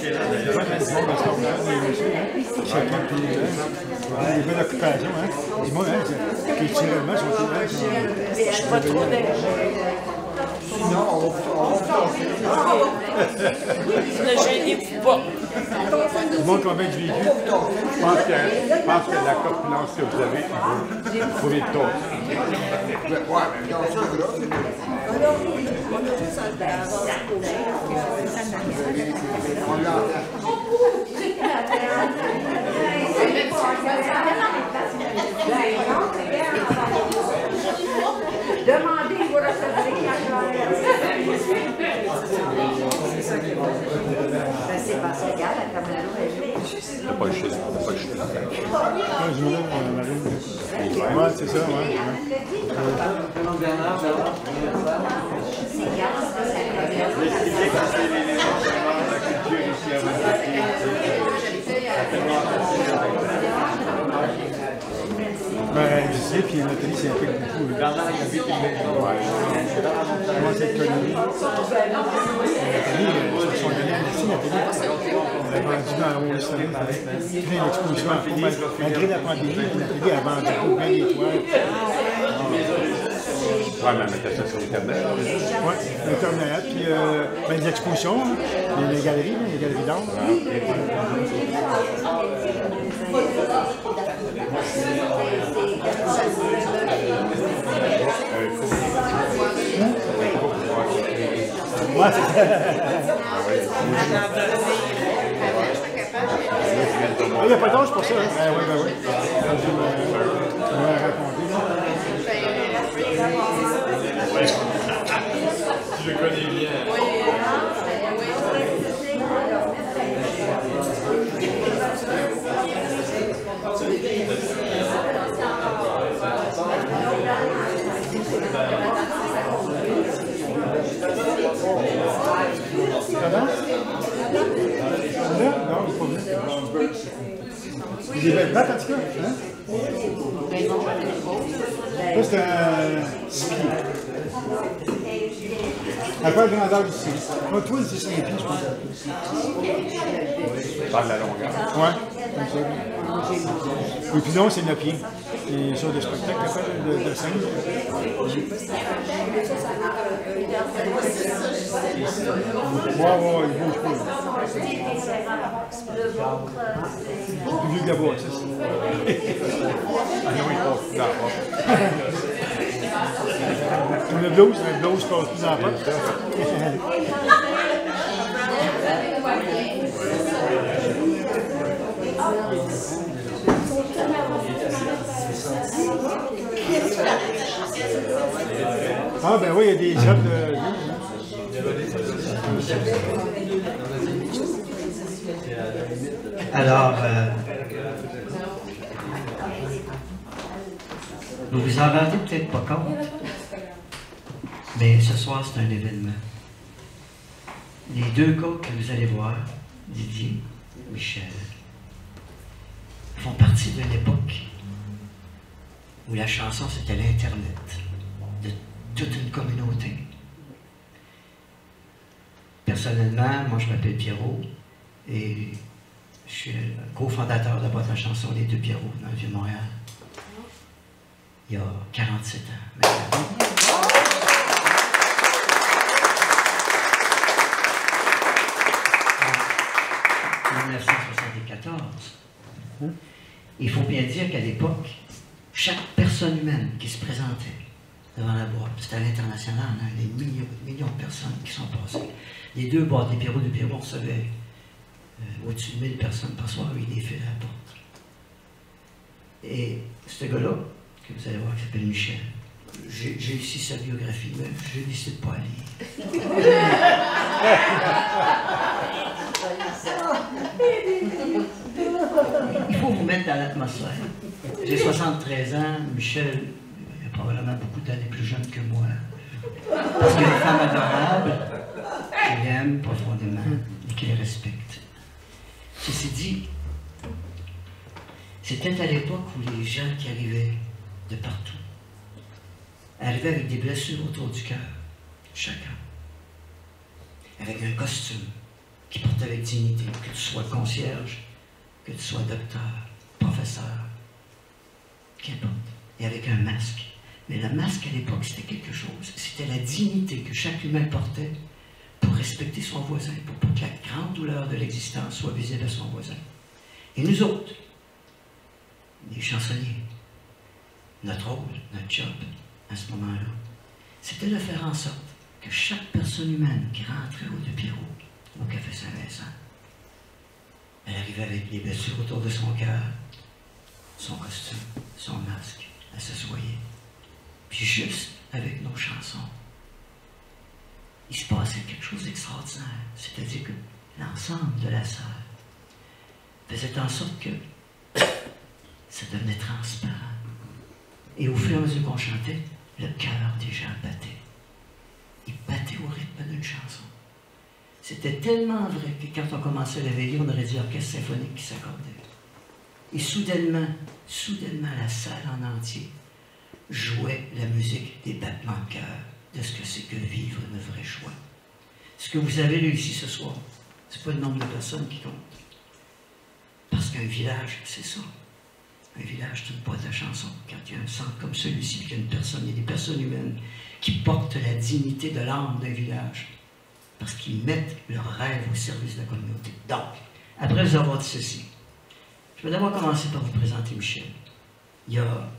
Des bonnes occupations, hein. Dis-moi, hein, culturellement, je suis pas trop sinon, on ne gênez-vous pas. Il manque combien de véhicules? Je pense que la corpulence que vous avez, il faut les taux. Demandez, vous recevrez c'est parce que, regarde, la caméra est T'as pas le chiffre, t'as pas le chiffre. Ouais, c'est ça, ouais. Ben, je sais, puis Nathalie s'y implique beaucoup. Comment c'est connu? Nathalie, son dernier ici, Nathalie, elle a vendu dans le Wall Street, plein d'expositions. Malgré la pandémie, Nathalie a vendu plein d'étoiles. Ouais, mais mettre ça sur Internet. Oui, Internet, puis ben, des expositions, les galeries d'art. Ouais, c'est ça. Il n'y a pas d'âge pour ça. Oui, ben oui. Je vais raconter. Je le connais bien. Comment? Non, c'est pas bien. Des belles pattes, en tout cas. Hein? Ça, c'est un ski. À quoi la grandeur du ski? Moi, toi, c'est 5 pieds, je pense. Par la longueur. Ouais, comme ça. Et puis non, c'est 9 pieds. C'est sur des spectacles de scène. Ouais, il bouge pas. C'est plus vieux que la boîte, ça. Ah non, il passe plus dans la porte. Une blouse passe plus dans la porte. Ah ben oui, il y a des jobs de... Alors, vous vous en rendez peut-être pas compte, mais ce soir c'est un événement. Les deux gars que vous allez voir, Didier, Michel, font partie d'une époque où la chanson c'était l'Internet de toute une communauté. Personnellement, moi je m'appelle Pierrot et je suis cofondateur de la boîte à chanson Les Deux Pierrot dans le Vieux-Montréal. Il y a 47 ans maintenant. En 1974, il faut bien dire qu'à l'époque, chaque personne humaine qui se présentait devant la boîte, c'était à l'international, hein, des millions de personnes qui sont passées. Les deux boîtes, les Pierrot de Pierrot, recevaient au-dessus de 1000 personnes par soir, il les fait à la porte. Et ce gars-là, que vous allez voir, qui s'appelle Michel, j'ai ici sa biographie, mais je ne décide pas à lire. Il faut vous mettre dans l'atmosphère. J'ai 73 ans, Michel est probablement beaucoup d'années plus jeune que moi. Parce qu'il est une femme adorable, qu'il aime profondément et qu'il respecte. Ceci dit, c'était à l'époque où les gens qui arrivaient de partout arrivaient avec des blessures autour du cœur, chacun, avec un costume, qui portent avec dignité, que tu sois concierge, que tu sois docteur, professeur, qu'importe, et avec un masque. Mais le masque à l'époque, c'était quelque chose. C'était la dignité que chaque humain portait pour respecter son voisin, pour pas que la grande douleur de l'existence soit visible à son voisin. Et nous autres, les chansonniers, notre rôle, notre job, à ce moment-là, c'était de faire en sorte que chaque personne humaine qui rentrait au De Pierrot, au Café Saint-Vincent, elle arrivait avec les blessures autour de son cœur, son costume, son masque, elle s'assoyait. Puis juste avec nos chansons, il se passait quelque chose d'extraordinaire. C'est-à-dire que l'ensemble de la salle faisait en sorte que ça devenait transparent. Et au fur et à mesure qu'on chantait, le cœur des gens battait. Il battait au rythme d'une chanson. C'était tellement vrai que quand on commençait la veillée, on aurait dit l'orchestre symphonique qui s'accordait. Et soudainement, la salle en entier jouait la musique des battements de cœur, de ce que c'est que vivre une vraie joie. Ce que vous avez lu ici ce soir, c'est pas le nombre de personnes qui compte. Parce qu'un village, c'est ça. Un village, c'est une boîte à chansons. Quand il y a un centre comme celui-ci, qu'il y a une personne, il y a des personnes humaines qui portent la dignité de l'âme d'un village. Parce qu'ils mettent leur rêve au service de la communauté. Donc, après vous avoir dit ceci, je vais d'abord commencer par vous présenter Michel. Il y a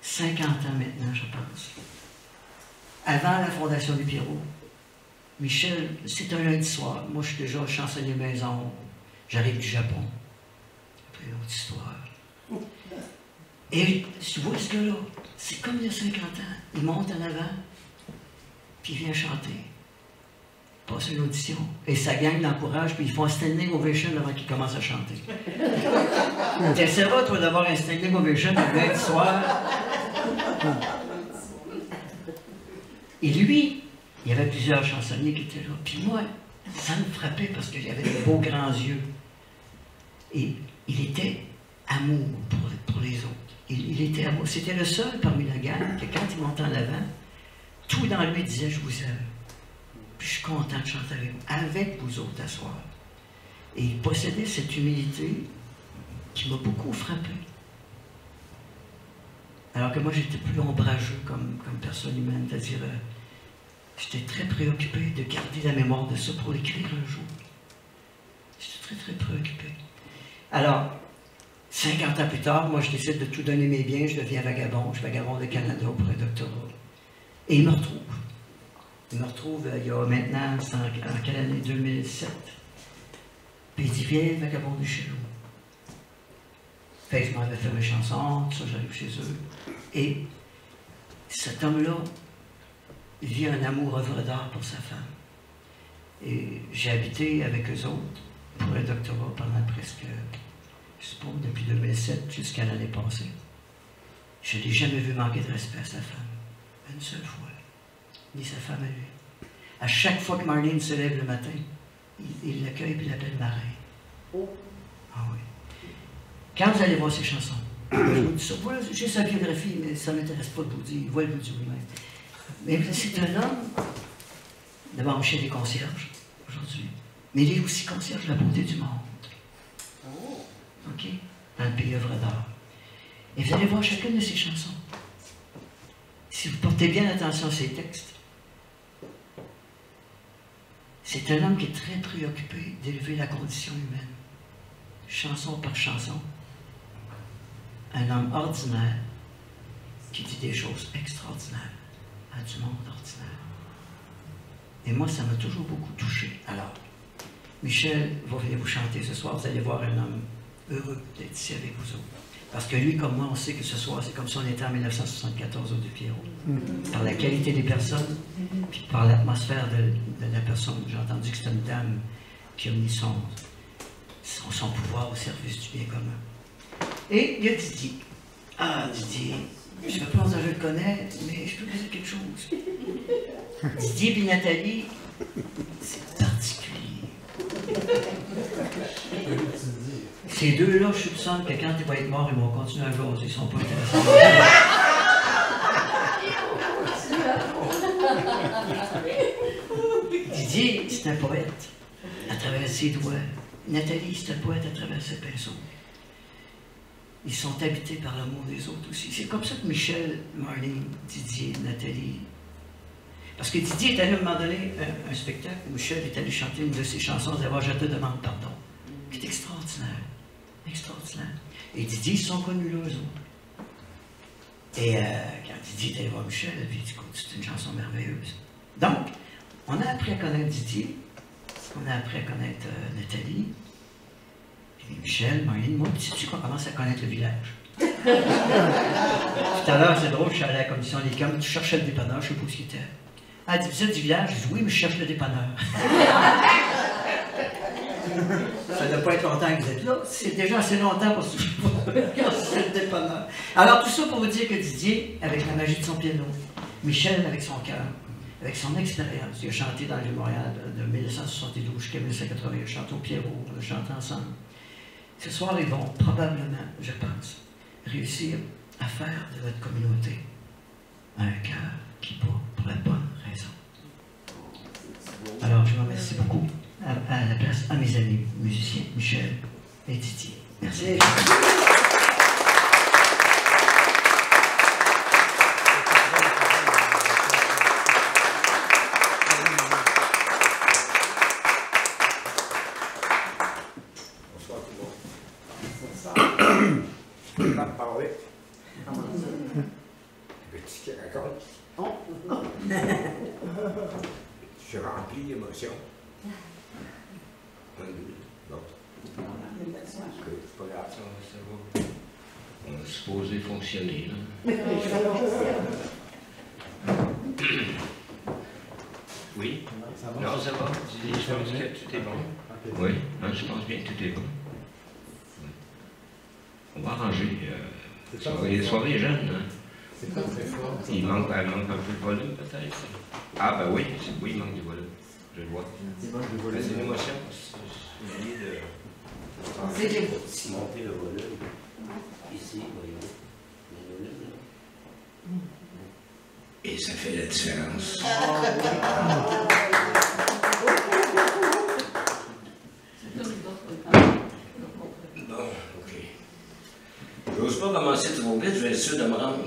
50 ans maintenant, je pense. Avant la fondation du Pierrot, Michel, c'est un lundi soir. Moi, je suis déjà chansonnier maison. J'arrive du Japon. Après, autre histoire. Et tu vois ce gars-là, c'est comme il y a 50 ans. Il monte en avant, puis il vient chanter. Passe une audition. Et sa gang l'encourage, puis ils font un standing ovation avant qu'il commence à chanter. T'essaieras, toi, d'avoir un standing ovation le lundi soir. Et lui, il y avait plusieurs chansonniers qui étaient là. Puis moi, ça me frappait parce qu'il avait des beaux grands yeux. Et il était amour pour les autres. Il était amour. C'était le seul parmi la gang que quand il montait en avant, tout dans lui disait « Je vous aime ». Puis je suis content de chanter avec vous autres à soir. Et il possédait cette humilité qui m'a beaucoup frappé. Alors que moi, j'étais plus ombrageux comme personne humaine, c'est-à-dire, j'étais très préoccupé de garder la mémoire de ça pour l'écrire un jour. J'étais très préoccupé. Alors, 50 ans plus tard, moi, je décide de tout donner mes biens, je deviens vagabond, je vagabonde au Canada pour un doctorat. Et il me retrouve. Il me retrouve il y a maintenant, c'est en quelle année? 2007. Puis il dit, viens, vagabonde chez nous. Fait que je m'en vais faire mes chansons, tout ça, j'arrive chez eux. Et cet homme-là vit un amour œuvre d'art pour sa femme. Et j'ai habité avec eux autres pour un doctorat pendant presque, je sais pas, depuis 2007 jusqu'à l'année passée. Je ne l'ai jamais vu manquer de respect à sa femme. Une seule fois. Ni sa femme à lui. À chaque fois que Marlene se lève le matin, il l'accueille et l'appelle marin. Ah oui. Quand vous allez voir ses chansons, je vous dis ça, voilà, j'ai sa biographie, mais ça ne m'intéresse pas de vous dire, il voit le bout du lui-même. Mais c'est un homme, d'abord Michel est concierge aujourd'hui, mais il est aussi concierge de la beauté du monde. OK? Dans le pays œuvre d'art. Et vous allez voir chacune de ses chansons. Si vous portez bien attention à ses textes, c'est un homme qui est très préoccupé d'élever la condition humaine, chanson par chanson. Un homme ordinaire qui dit des choses extraordinaires à du monde ordinaire. Et moi, ça m'a toujours beaucoup touché. Alors, Michel va venir vous chanter ce soir. Vous allez voir un homme heureux d'être ici avec vous autres. Parce que lui, comme moi, on sait que ce soir, c'est comme si on était en 1974 au De Pierrot. Par la qualité des personnes, puis par l'atmosphère de la personne. J'ai entendu que c'était une dame qui a mis son pouvoir au service du bien commun. Et il y a Didier. Ah, Didier, je ne sais pas si je le connais, mais je peux vous dire quelque chose. Didier et Nathalie, c'est particulier. Ces deux-là, je soupçonne que quand ils vont être morts, ils vont continuer à jaser, ils ne sont pas intéressants. Didier, c'est un poète. à travers ses doigts. Nathalie, c'est un poète à travers ses pinceaux. Ils sont habités par l'amour des autres aussi. C'est comme ça que Michel, Marlene, Didier, Nathalie... Parce que Didier est allé à un moment donné un spectacle où Michel est allé chanter une de ses chansons, d'abord je te demande pardon, qui est extraordinaire. Extraordinaire. Et Didier, ils se sont connus là, eux autres. Et quand Didier est allé voir Michel, il a dit, écoute, c'est une chanson merveilleuse. Donc, on a appris à connaître Didier, on a appris à connaître Nathalie, et Michel, Marlene, moi, sais-tu qu'on commence à connaître le village? Tout à l'heure, c'est drôle, je suis allé à la commission des camps, tu cherchais le dépanneur, je ne sais pas où il était. Ah, vous êtes du village? Je dis oui, mais je cherche le dépanneur. Ça ne doit pas être longtemps que vous êtes là. C'est déjà assez longtemps pour se chercher le dépanneur. Alors, tout ça pour vous dire que Didier, avec la magie de son piano, Michel, avec son cœur, avec son expérience, il a chanté dans le Vieux-Montréal de 1972 jusqu'à 1980, il a chanté au Pierrot, on a chanté ensemble. Ce soir, ils vont probablement, je pense, réussir à faire de votre communauté un cœur qui bat pour la bonne raison. Alors, je vous remercie beaucoup à la place à mes amis musiciens, Michel et Didier. Merci. Parler. Petit qui raconte. Je suis rempli d'émotions. Bon. C'est pas grave, ça va. On est supposé fonctionner, là. Oui? Non, ça va. Je pense que tout est bon. Oui, non, je pense bien que tout est bon. On va arranger. Les soirées jeunes, hein? C'est pas très fort. Elle manque un peu de volume, peut-être. Ah, ben oui, oui, il manque du volume. Je le vois. Il manque de volume. C'est une émotion. J'ai oublié de monter le volume. Ici, voyons. Le volume, là. Et ça fait la différence. Bon, ok. Je n'ose pas commencer trop vite, je vais être sûr de me rendre.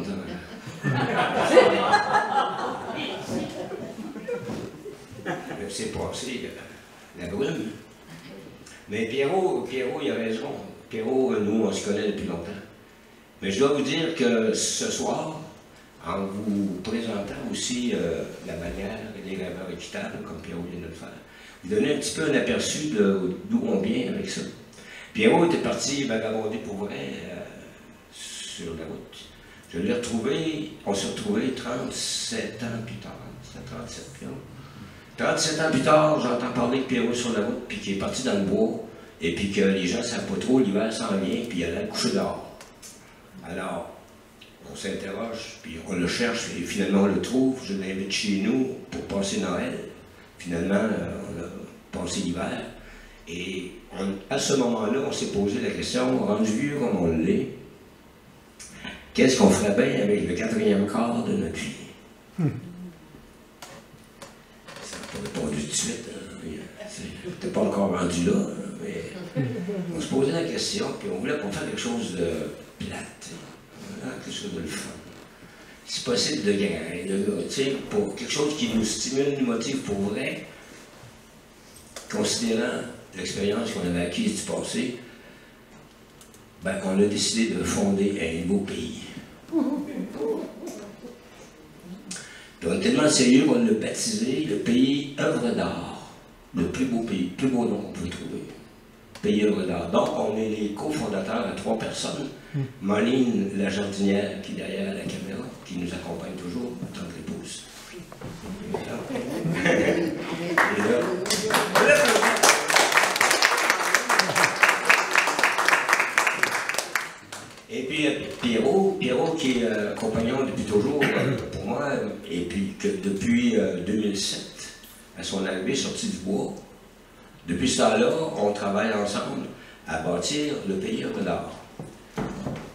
C'est passé la brume. Mais Pierrot, il a raison. Pierrot, nous, on se connaît depuis longtemps. Mais je dois vous dire que ce soir, en vous présentant aussi la manière des rêveurs équitables, comme Pierrot vient de le faire, vous donnez un petit peu un aperçu d'où on vient avec ça. Pierrot était parti vagabonder pour vrai sur la route. Je l'ai retrouvé, on s'est retrouvés 37 ans plus tard. C'était 37 Pierrot. 37 ans plus tard, j'entends parler de Pierrot sur la route, puis qu'il est parti dans le bois, et puis que les gens ne savent pas trop, l'hiver s'en vient, puis il allait coucher dehors. Alors, on s'interroge, puis on le cherche, et finalement on le trouve. Je l'invite chez nous pour passer Noël. Finalement, on a passé l'hiver. Et à ce moment-là, on s'est posé la question, rendu vieux comme on l'est, qu'est-ce qu'on ferait bien avec le 4e quart de notre vie? Ça n'a pas répondu tout de suite. T'es pas encore rendu là, mais on se posait la question, puis on voulait pas faire quelque chose de plate, quelque chose de le fun. Si possible de grain, pour quelque chose qui nous stimule, nous motive pour vrai, considérant l'expérience qu'on avait acquise du passé, ben, on a décidé de fonder un nouveau pays. Puis on est tellement sérieux qu'on l'a baptisé le pays œuvre d'art. Le plus beau pays, plus beau nom qu'on peut trouver. Pays œuvre d'art. Donc, on est les cofondateurs à 3 personnes. Marlene, la jardinière, qui est derrière la caméra, qui nous accompagne toujours en tant qu'épouse. Et là, et puis Pierrot qui est compagnon depuis toujours pour moi, et puis que depuis 2007, à son arrivée sortie du bois, depuis ce temps-là, on travaille ensemble à bâtir le pays œuvre d'art.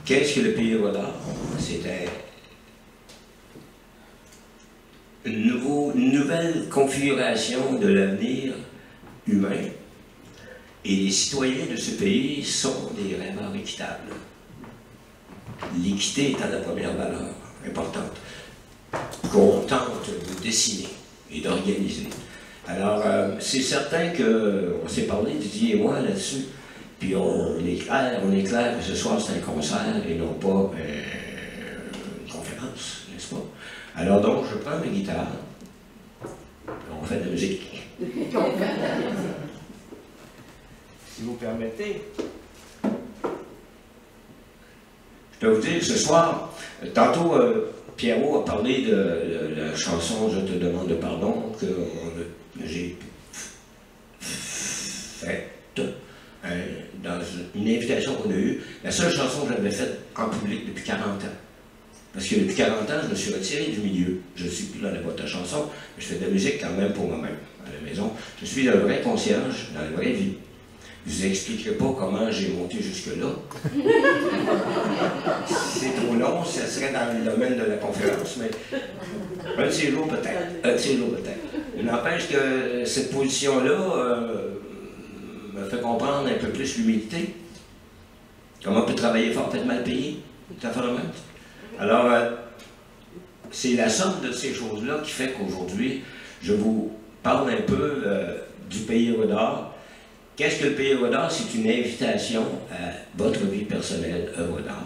Qu'est-ce que le pays œuvre d'art? C'était une nouvelle configuration de l'avenir humain Et les citoyens de ce pays sont des rêveurs équitables. L'équité étant la première valeur importante qu'on tente de dessiner et d'organiser. Alors, c'est certain qu'on s'est parlé, Didier et moi, là-dessus, puis on est clair que ce soir c'est un concert et non pas une conférence, n'est-ce pas? Alors donc, je prends ma guitare, on fait de la musique. Si vous permettez. Je peux vous dire, ce soir, tantôt, Pierrot a parlé de la chanson « Je te demande pardon » que j'ai faite dans une invitation qu'on a eue. La seule chanson que j'avais faite en public depuis 40 ans. Parce que depuis 40 ans, je me suis retiré du milieu. Je ne suis plus dans la boîte à chansons, mais je fais de la musique quand même pour moi-même, à la maison. Je suis un vrai concierge dans la vraie vie. Je ne vous expliquerai pas comment j'ai monté jusque-là. C'est trop long, ça serait dans le domaine de la conférence, mais un de ces jours peut-être. Un de ces jours peut-être. Il n'empêche que cette position-là me fait comprendre un peu plus l'humilité. Comment on peut travailler fort, peut être mal payé. Tout à fait le même. Alors, c'est la somme de ces choses-là qui fait qu'aujourd'hui, je vous parle un peu du Pays Œuvre-d'Art. Qu'est-ce que le Pays Œuvre-d'Art? C'est une invitation à votre vie personnelle œuvre d'art.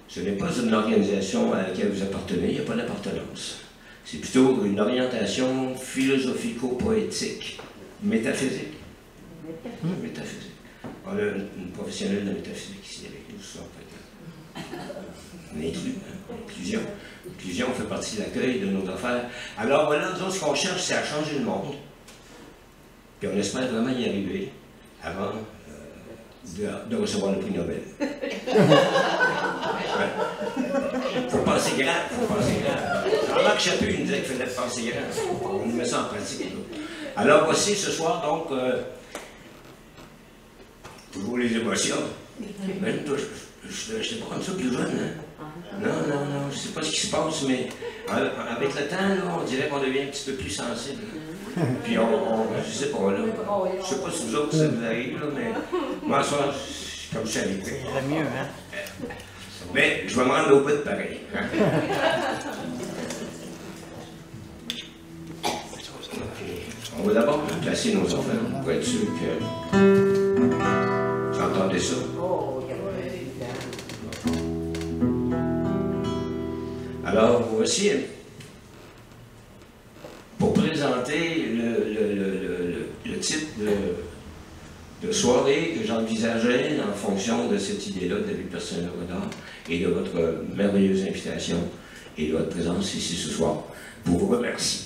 Ce n'est pas une organisation à laquelle vous appartenez, il n'y a pas d'appartenance. C'est plutôt une orientation philosophico-poétique, métaphysique. Métaphysique. On a une professionnelle de métaphysique ici avec nous, ça peut être. On inclut, hein? Inclusion. L'inclusion fait partie de l'accueil de nos affaires. Alors voilà, nous autres, ce qu'on cherche, c'est à changer le monde. Puis on espère vraiment y arriver avant de recevoir le prix Nobel. Ouais. Faut penser grand, faut penser grand. Jean-Marc Chaput nous disait qu'il fallait penser grand. On met ça en pratique. Alors voici ce soir donc toujours les émotions. Même toi, je n'étais pas comme ça plus jeune. Hein? Non, je ne sais pas ce qui se passe, mais avec le temps, là, on dirait qu'on devient un petit peu plus sensible. Puis je sais pas, là, je sais pas si vous autres ça vous arrive, là, mais moi, ça, comme je suis avec vous. C'est mieux, hein? Mais je vais me rendre au bout de pareil. Hein? On va d'abord placer nos enfants pour être sûr que vous entendez ça. Alors, voici, pour présenter le type de soirée que j'envisageais en fonction de cette idée-là de la vie personnelle d'art et de votre merveilleuse invitation et de votre présence ici ce soir. Pour vous remercier.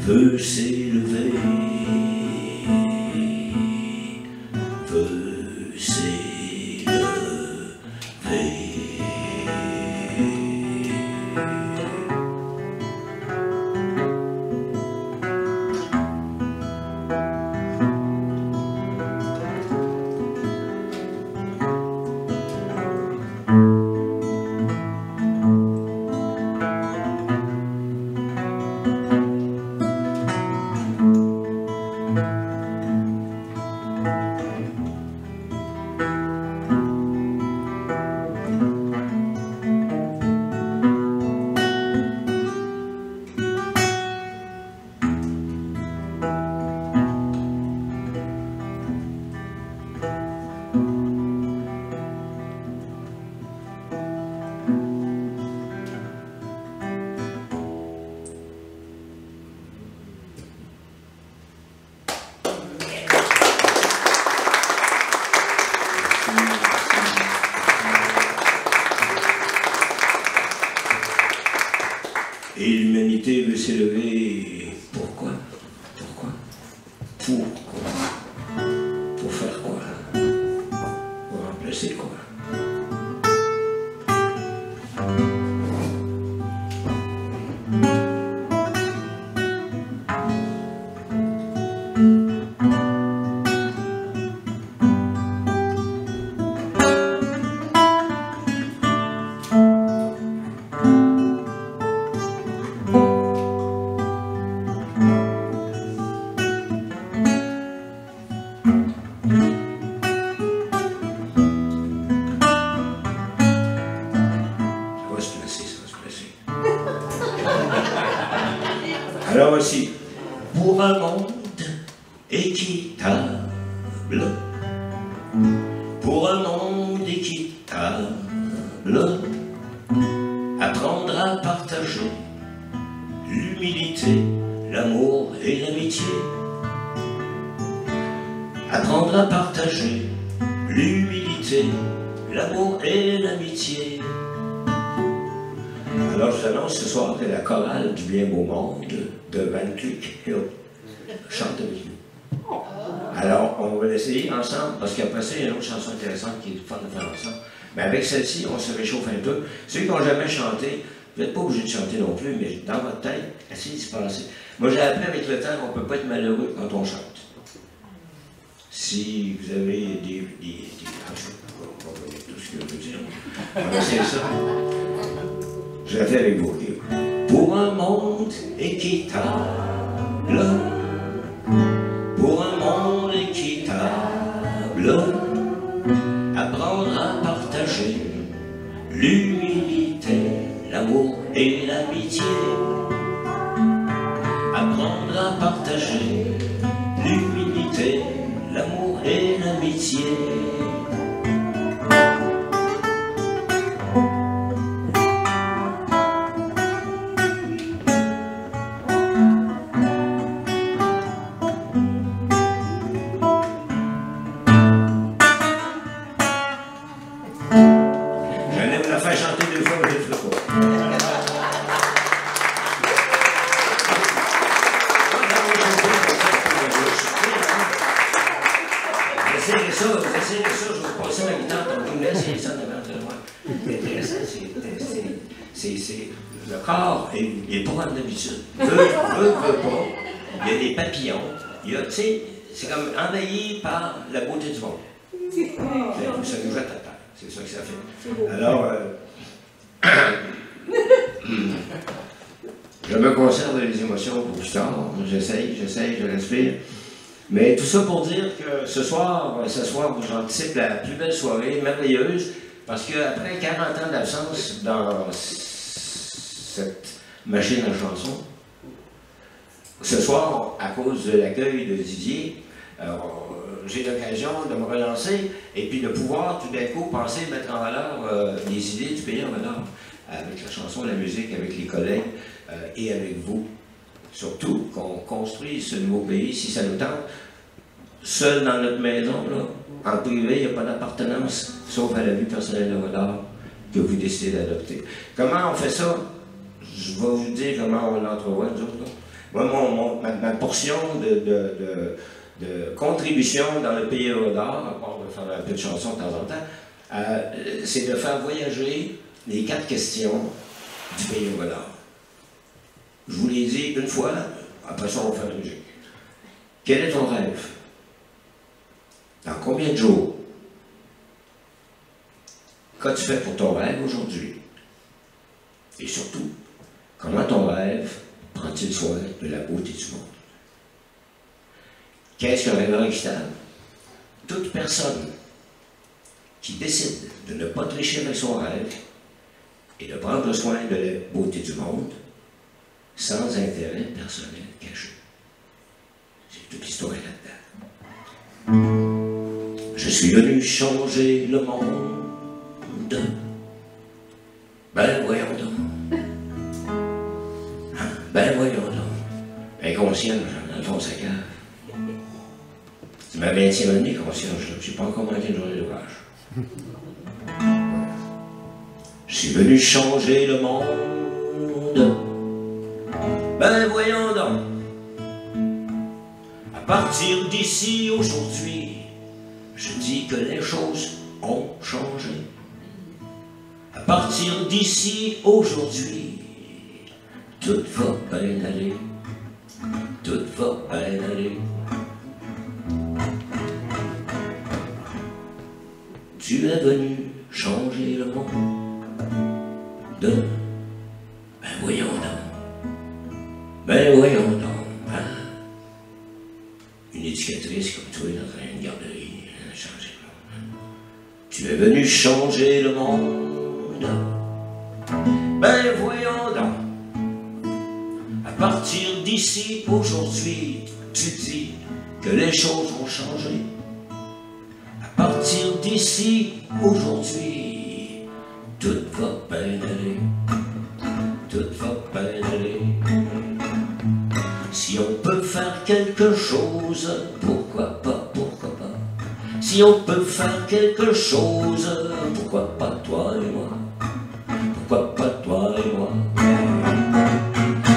Veut s'élever, veut s'élever. Et l'humanité veut s'élever. Pourquoi? Pourquoi? Pourquoi? Pour faire quoi? Pour remplacer quoi? Alors voici, pour un monde équitable, pour un monde équitable, apprendre à partager l'humilité, l'amour et l'amitié. Apprendre à partager l'humilité, l'amour et l'amitié. Alors je vous annonce ce soir que la chorale du bien beau monde de Van Cleek Hill chante avec nous. Alors on va l'essayer ensemble, parce qu'après ça, il y a une autre chanson intéressante qui est fun de faire ensemble. Mais avec celle-ci, on se réchauffe un peu. Ceux qui n'ont jamais chanté, vous n'êtes pas obligés de chanter non plus, mais dans votre tête, essayez d'y penser. Moi j'ai appris avec le temps qu'on ne peut pas être malheureux quand on chante. Si vous avez des je ne sais pas tout ce que je veux dire. On va essayer ça. Je la fais avec vous. Pour un monde équitable, pour un monde équitable, apprendre à partager l'humilité, l'amour et l'amitié. Apprendre à partager l'humilité, l'amour et l'amitié. Le corps est pas comme d'habitude. Veut pas. Il y a des papillons. C'est comme envahi par la beauté du monde. Ça nous jette à terre. C'est ça que ça fait. Alors, je me conserve les émotions pour plus tard. J'essaye, je respire. Mais tout ça pour dire que ce soir, j'anticipe la plus belle soirée, merveilleuse, parce qu'après 40 ans d'absence dans cette machine à chansons, ce soir, à cause de l'accueil de Didier, j'ai l'occasion de me relancer et puis de pouvoir tout d'un coup penser mettre en valeur les idées du pays en valeur, avec la chanson, la musique, avec les collègues et avec vous. Surtout qu'on construit ce nouveau pays, si ça nous tente, seul dans notre maison, là, en privé, il n'y a pas d'appartenance, sauf à la vie personnelle de Renard que vous décidez d'adopter. Comment on fait ça? Je vais vous dire comment on l'entrevoit, nous autres. Moi, ma portion de contribution dans le pays Renard, à part de faire un peu de chansons de temps en temps, c'est de faire voyager les 4 questions du pays Renard. Je vous l'ai dit une fois, après ça on va faire une musique. Quel est ton rêve? Dans combien de jours? Qu'as-tu fait pour ton rêve aujourd'hui? Et surtout, comment ton rêve prend-il soin de la beauté du monde? Qu'est-ce qu'un rêveur équitable? Toute personne qui décide de ne pas tricher avec son rêve et de prendre soin de la beauté du monde, sans intérêt personnel caché. C'est toute l'histoire là-dedans. Je suis venu changer le monde. Ben voyons donc. Ben voyons donc. Inconscient, dans le fond, ça cave. C'est ma 20e année conscience, je n'ai pas encore manqué une journée d'ouvrage. Je suis venu changer le monde. Ben voyons donc, à partir d'ici aujourd'hui, je dis que les choses ont changé. À partir d'ici aujourd'hui, tout va bien aller, tout va bien aller. Tu es venu changer le monde. Ben voyons donc. Ben voyons donc. Hein? Une éducatrice comme toi dans une garderie, changer le monde. Tu es venu changer le monde. Ben voyons donc. À partir d'ici, aujourd'hui, tu dis que les choses ont changé. À partir d'ici, aujourd'hui, tout va bien aller, tout va bien aller. Si on peut faire quelque chose, pourquoi pas, pourquoi pas. Si on peut faire quelque chose, pourquoi pas toi et moi, pourquoi pas toi et moi.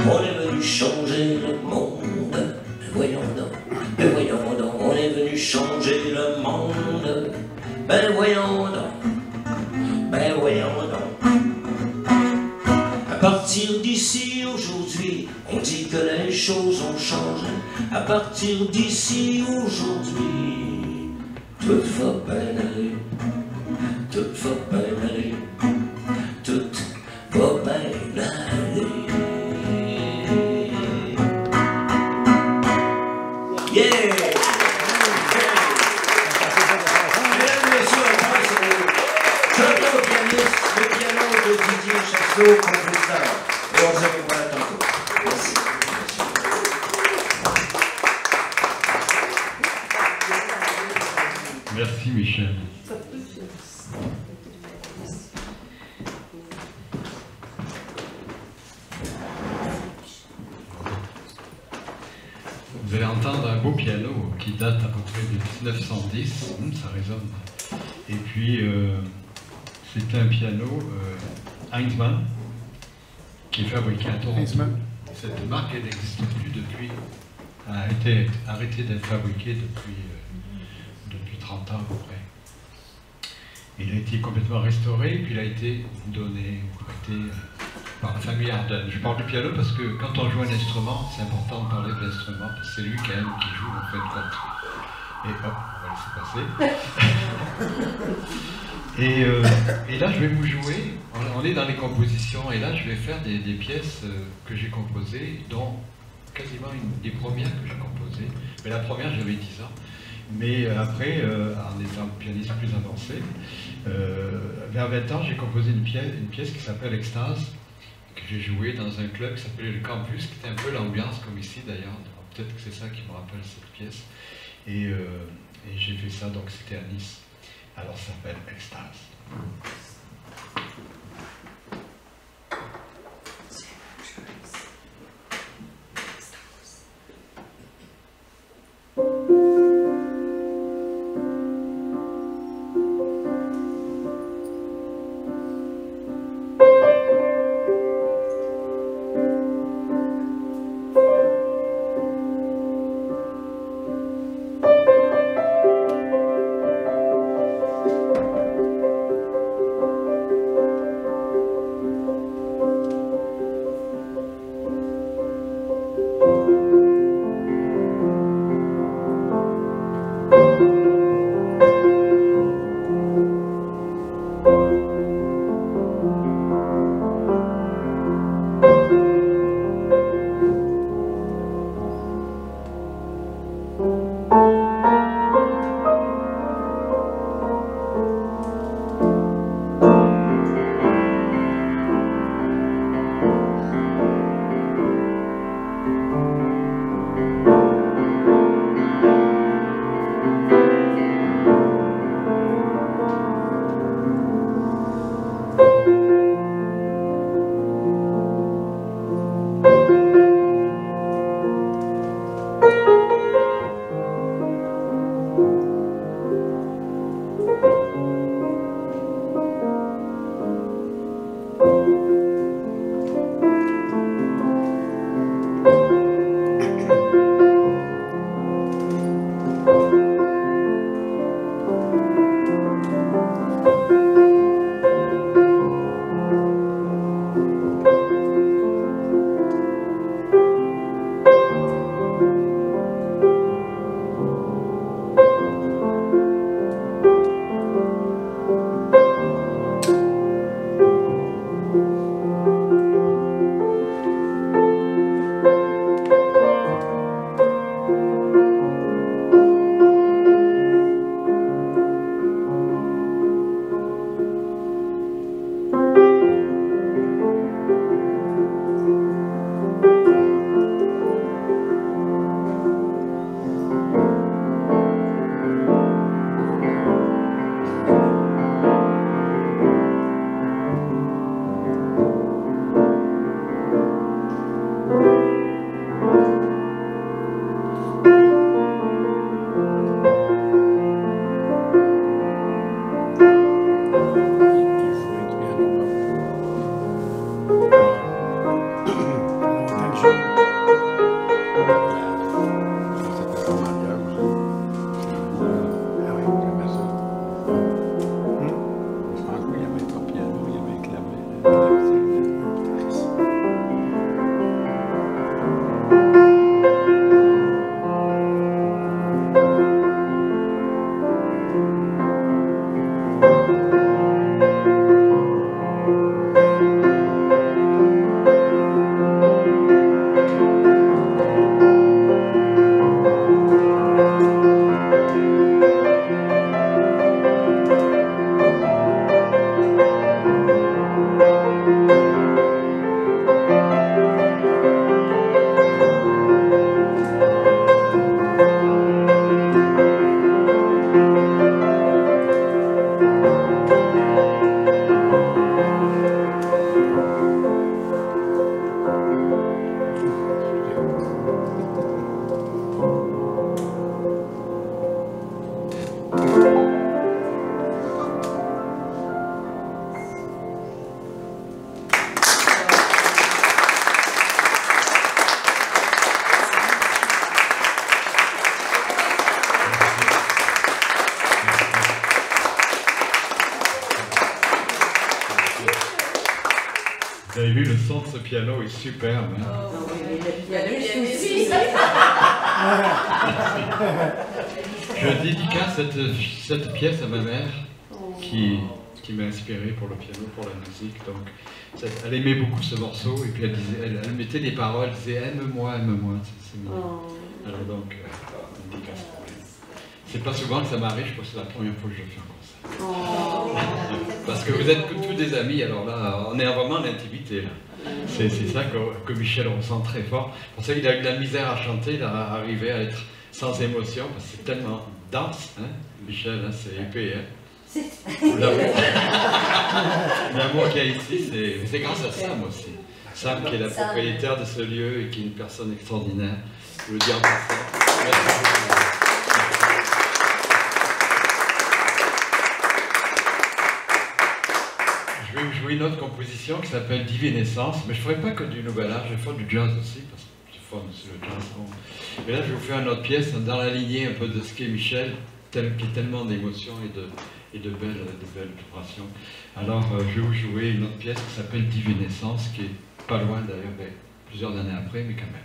On est venu changer le monde, mais voyons donc, mais voyons donc. On est venu changer le monde, ben voyons donc, ben voyons donc. À partir d'ici aujourd'hui, on dit que les choses ont changé. À partir d'ici aujourd'hui, tout va bien aller, tout va bien aller, tout va bien aller. Yeah! Le piano de Didier Chasseau, compositeur. Et on se revoit tantôt. Merci. Merci Michel. Vous allez entendre un beau piano qui date à peu près de 1910, ça résonne. Et puis, c'était un piano Heinzmann, qui est fabriqué à Toronto. Heinzmann. Cette marque, elle n'existe plus depuis, a été arrêtée d'être fabriquée depuis 30 ans à peu près. Il a été complètement restauré, puis il a été donné, prêté par la famille Arden. Je parle du piano parce que quand on joue un instrument, c'est important de parler de l'instrument, parce que c'est lui quand même qui joue en fin de compte. Et hop, on va laisser passer. Et là, je vais vous jouer, on est dans les compositions, et là, je vais faire des pièces que j'ai composées, dont quasiment une des premières que j'ai composées. Mais la première, j'avais 10 ans. Mais après, en étant pianiste plus avancé, vers 20 ans, j'ai composé une pièce qui s'appelle Extase, que j'ai jouée dans un club qui s'appelait le Campus, qui était un peu l'ambiance comme ici d'ailleurs. Peut-être que c'est ça qui me rappelle cette pièce. Et j'ai fait ça, donc c'était à Nice. Alors ça s'appelle Extase. Vous avez vu, le son de ce piano est superbe. Hein? Il y a le souci. Je dédicace cette pièce à ma mère qui m'a inspiré pour le piano, pour la musique. Donc, elle aimait beaucoup ce morceau et puis elle mettait des paroles, elle disait aime-moi, aime-moi. C'est mignon. Alors donc, dédicace pour elle. C'est pas souvent que ça m'arrive, je crois que c'est la première fois que je fais un concert. Parce que vous êtes tous des amis, alors là, on est vraiment en intimité là. C'est ça que Michel ressent très fort. Pour ça qu'il a eu de la misère à chanter, il a arrivé à être sans émotion, parce que c'est tellement dense, hein, Michel, hein, c'est épais. Hein. L'amour qu'il y a ici, c'est grâce à Sam aussi. Sam qui est la propriétaire de ce lieu et qui est une personne extraordinaire. Je veux dire en passant. Je vais vous jouer une autre composition qui s'appelle Divinescence, mais je ne ferai pas que du nouvel art, je vais faire du jazz aussi, parce que c'est fun aussi le jazz. Et là, je vais vous faire une autre pièce dans la lignée un peu de ce qu'est Michel, qui est tellement d'émotions et de belles vibrations. Alors, je vais vous jouer une autre pièce qui s'appelle Divinescence, qui est pas loin d'ailleurs, plusieurs années après, mais quand même.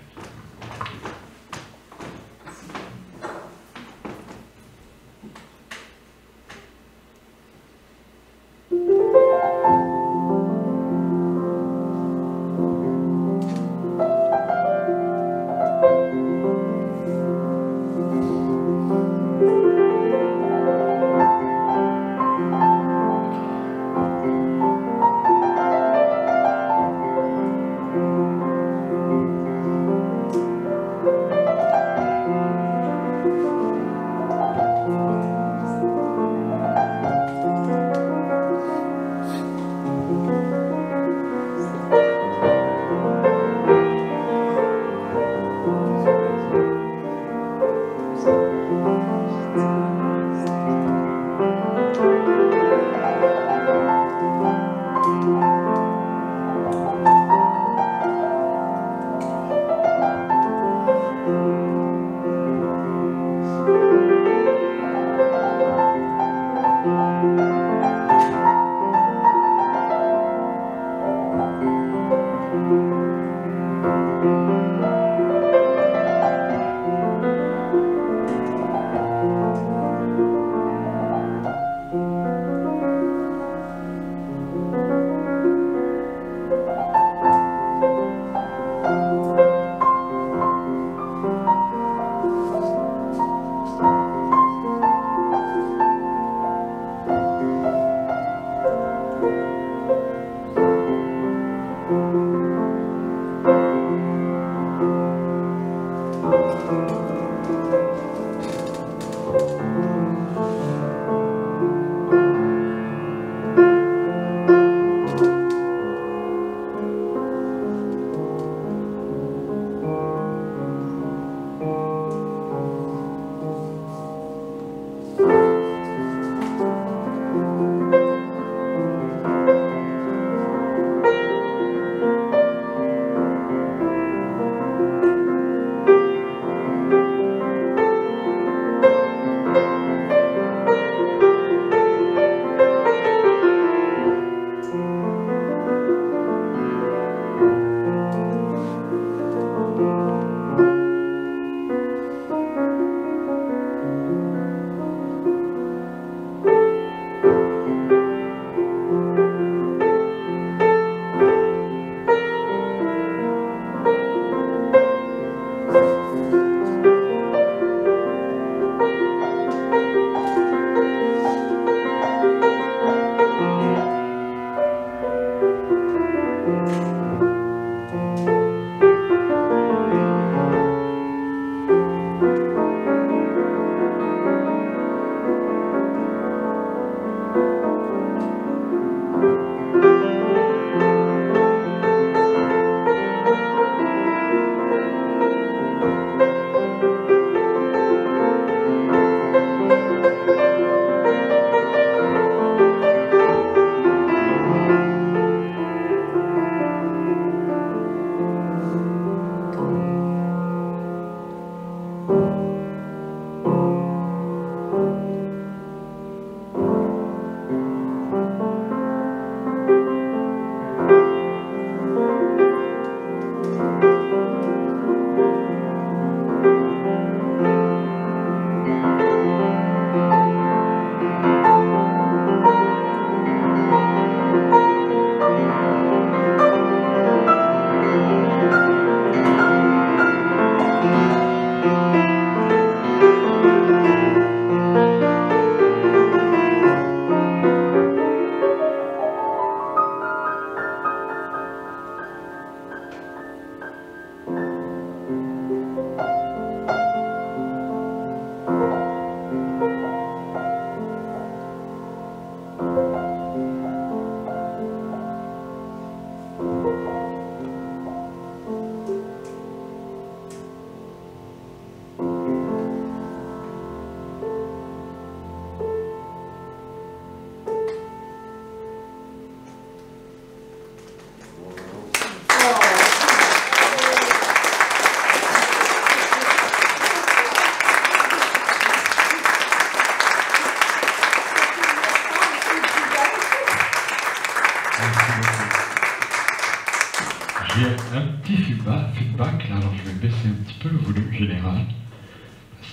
J'ai un petit feedback, là, alors je vais baisser un petit peu le volume général.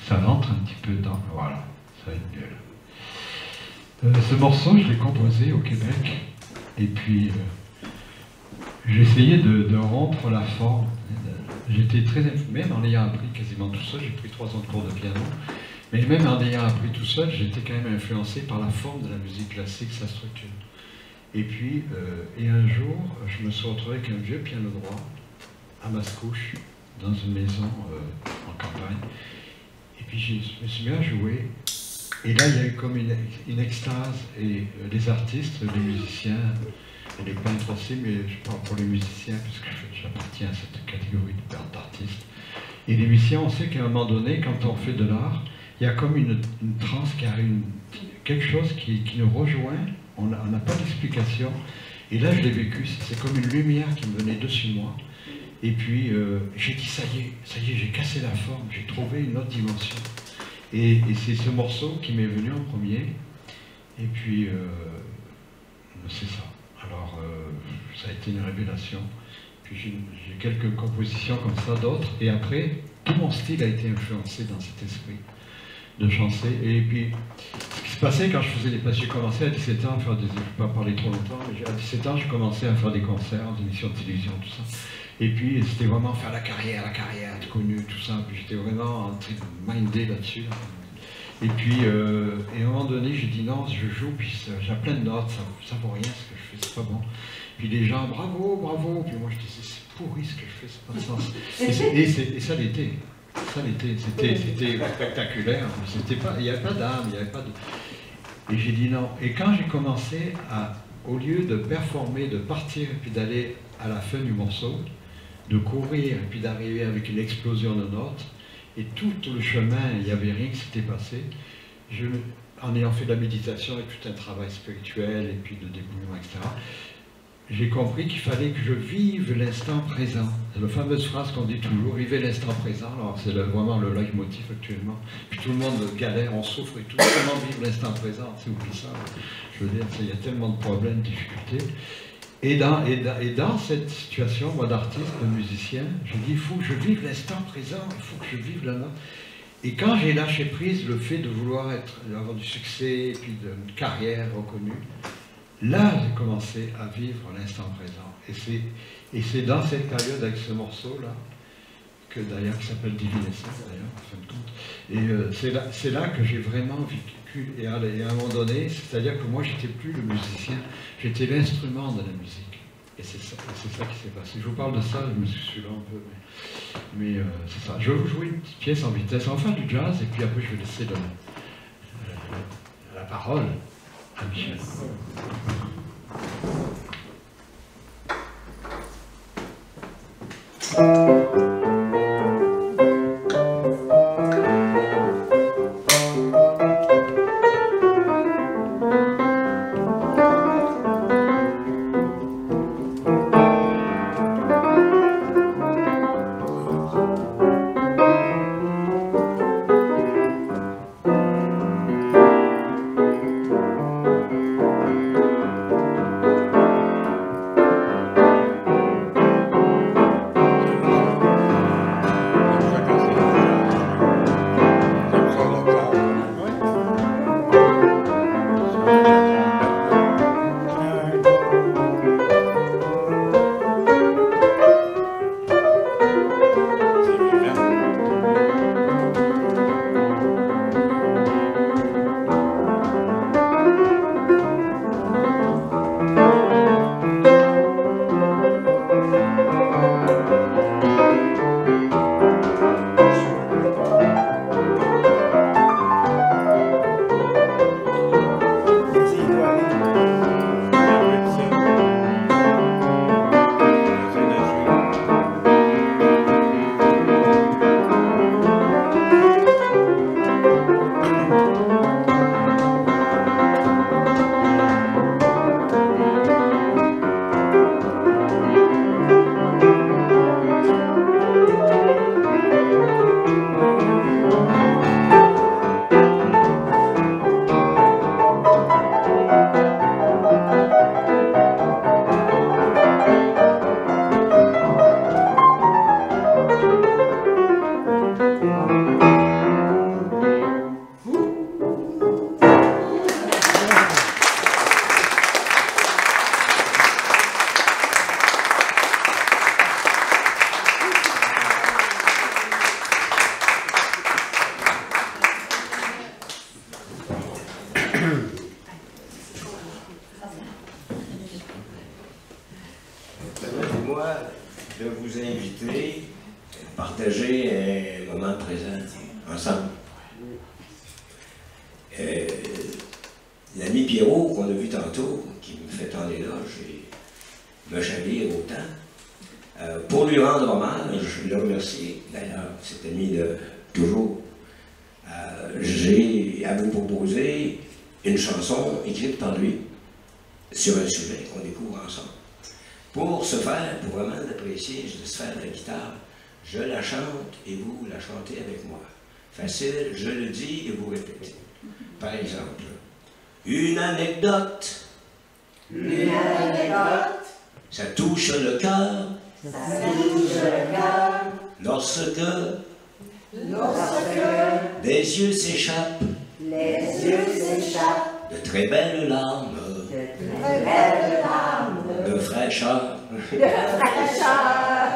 Ça rentre un petit peu dans... Voilà, ça va être mieux là. Ce morceau, je l'ai composé au Québec, et puis j'ai essayé de rompre la forme. J'étais très... Même en ayant appris quasiment tout seul, j'ai pris 3 ans de cours de piano, mais même en ayant appris tout seul, j'étais quand même influencé par la forme de la musique classique, sa structure. Et puis, un jour, je me suis retrouvé avec un vieux piano droit à Mascouche, dans une maison en campagne. Et puis, je me suis mis à jouer. Et là, il y a eu comme une extase. Et les artistes, les musiciens, et les peintres aussi, mais je parle pour les musiciens, puisque j'appartiens à cette catégorie d'artistes. Et les musiciens, on sait qu'à un moment donné, quand on fait de l'art, il y a comme une transe qui arrive, quelque chose qui nous rejoint. On n'a pas d'explication. Et là, je l'ai vécu. C'est comme une lumière qui me venait dessus moi. Et puis, j'ai dit, ça y est, j'ai cassé la forme. J'ai trouvé une autre dimension. Et c'est ce morceau qui m'est venu en premier. Et puis, c'est ça. Alors, ça a été une révélation. Puis, j'ai quelques compositions comme ça, d'autres. Et après, tout mon style a été influencé dans cet esprit de chanter. Et puis, ce qui se passait quand je faisais j'ai commencé à 17 ans à faire des... Je ne vais pas parler trop longtemps, mais à 17 ans, j'ai commencé à faire des concerts, des émissions de télévision, tout ça. Et puis, c'était vraiment faire la carrière, être connu, tout ça. Puis j'étais vraiment en train de minder là-dessus. Là. Et puis, et à un moment donné, j'ai dit non, je joue, puis j'ai plein de notes, ça vaut rien ce que je fais, c'est pas bon. Puis les gens, bravo, bravo. Puis moi, je disais, c'est pourri ce que je fais, c'est pas de sens. Et ça l'était. Ça l'était, c'était spectaculaire, il n'y avait pas d'âme, il n'y avait pas de... Et j'ai dit non. Et quand j'ai commencé à, au lieu de performer, de partir et puis d'aller à la fin du morceau, de courir et puis d'arriver avec une explosion de notes, et tout le chemin, il n'y avait rien qui s'était passé, en ayant fait de la méditation et tout un travail spirituel et puis de débrouillement, etc., j'ai compris qu'il fallait que je vive l'instant présent. C'est la fameuse phrase qu'on dit toujours, vivez l'instant présent. Alors c'est vraiment le leitmotiv actuellement. Puis tout le monde galère, on souffre et tout. Comment vivre l'instant présent? C'est oublie ça. Je veux dire, il y a tellement de problèmes, de difficultés. Et dans cette situation, moi d'artiste, de musicien, je dis, il faut que je vive l'instant présent, il faut que je vive la note. Et quand j'ai lâché prise le fait de vouloir avoir du succès et puis d'une carrière reconnue, là, j'ai commencé à vivre l'instant présent. Et c'est dans cette période, avec ce morceau-là, que d'ailleurs, qui s'appelle Divinescence, d'ailleurs, en fin de compte. Et c'est là que j'ai vraiment vécu. Et à un moment donné, c'est-à-dire que moi, j'étais plus le musicien, j'étais l'instrument de la musique. Et c'est ça qui s'est passé. Je vous parle de ça, je me suis là un peu, mais c'est ça. Je vais vous jouer une petite pièce en vitesse. On va faire du jazz, et puis après, je vais laisser la parole à Michel. moi de vous inviter à partager un moment présent ensemble. L'ami Pierrot, qu'on a vu tantôt, qui me fait tant d'éloges et me chavire autant, pour lui rendre hommage, je le remercie. D'ailleurs, cet ami de toujours. J'ai à vous proposer une chanson écrite par lui sur un sujet qu'on découvre ensemble. Pour ce faire, pour vraiment l'apprécier, de se faire de la guitare, je la chante et vous la chantez avec moi. Facile, je le dis et vous répétez. Par exemple, une anecdote. Une anecdote. Ça touche le cœur. Ça touche le cœur. Lorsque des yeux s'échappent. Les yeux s'échappent. De très belles larmes. De très belles larmes. De fraîcheur. De fraîcheur.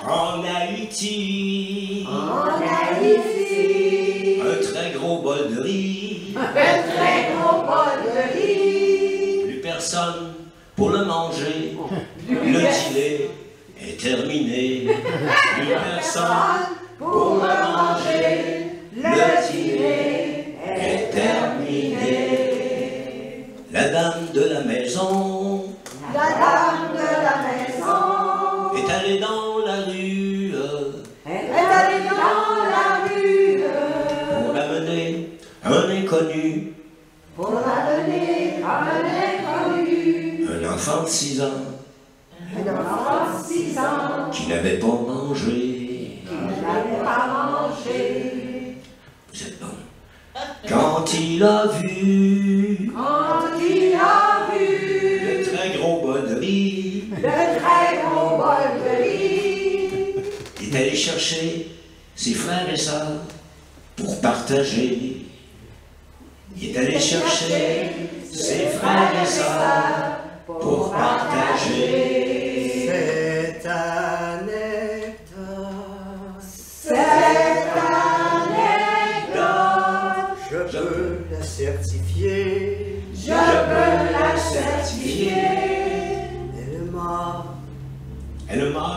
En Haïti. En Haïti. Un très gros bol de riz. Un très gros bol de riz. Plus personne pour le manger. Le dîner est terminé. Plus personne pour le manger. Le dîner est terminé. La dame de la maison. La dame de la maison. Est allée dans la rue. Est allée dans la rue. Pour amener un inconnu. Pour amener un inconnu. Un enfant de 6 ans. Un enfant de 6 ans. Qui n'avait pas mangé. Qui n'avait pas mangé. Vous êtes bon. Quand il a vu. Quand il a vu. Le très gros bol de riz. Le très gros bol de riz. Il est allé chercher ses frères et sœurs pour partager. Il est allé chercher ses frères et sœurs pour partager. Cette anecdote, je peux la certifier. Je peux la certifier. Elle m'a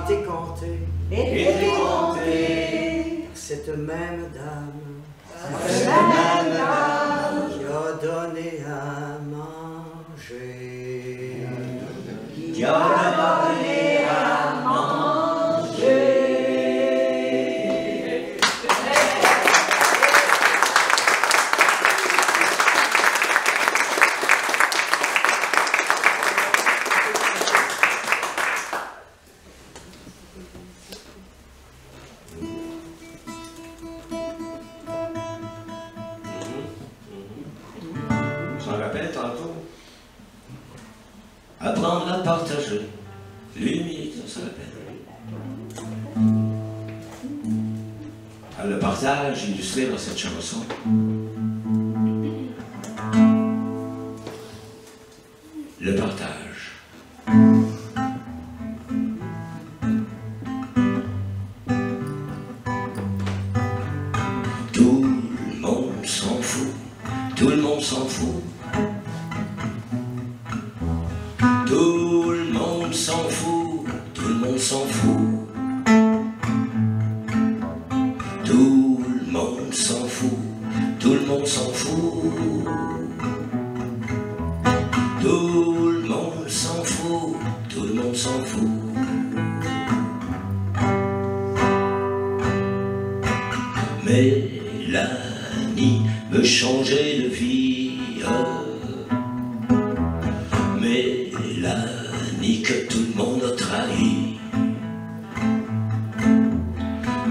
Été contée été contée. cette même dame Cette même dame qui a donné à manger. qui a donné à manger. J'en rappelle tantôt. Apprendre à partager. L'humilité, ça s'appelle. Alors, le partage illustré dans cette chanson. Le partage. Tout le monde s'en fout. Tout le monde s'en fout. Tout le monde s'en fout. Tout le monde s'en fout. Tout le monde s'en fout. Tout le monde s'en fout. Tout le monde s'en fout. Tout le monde s'en fout. Mélanie veut changer de vie. Mélanie que tout le monde a trahi.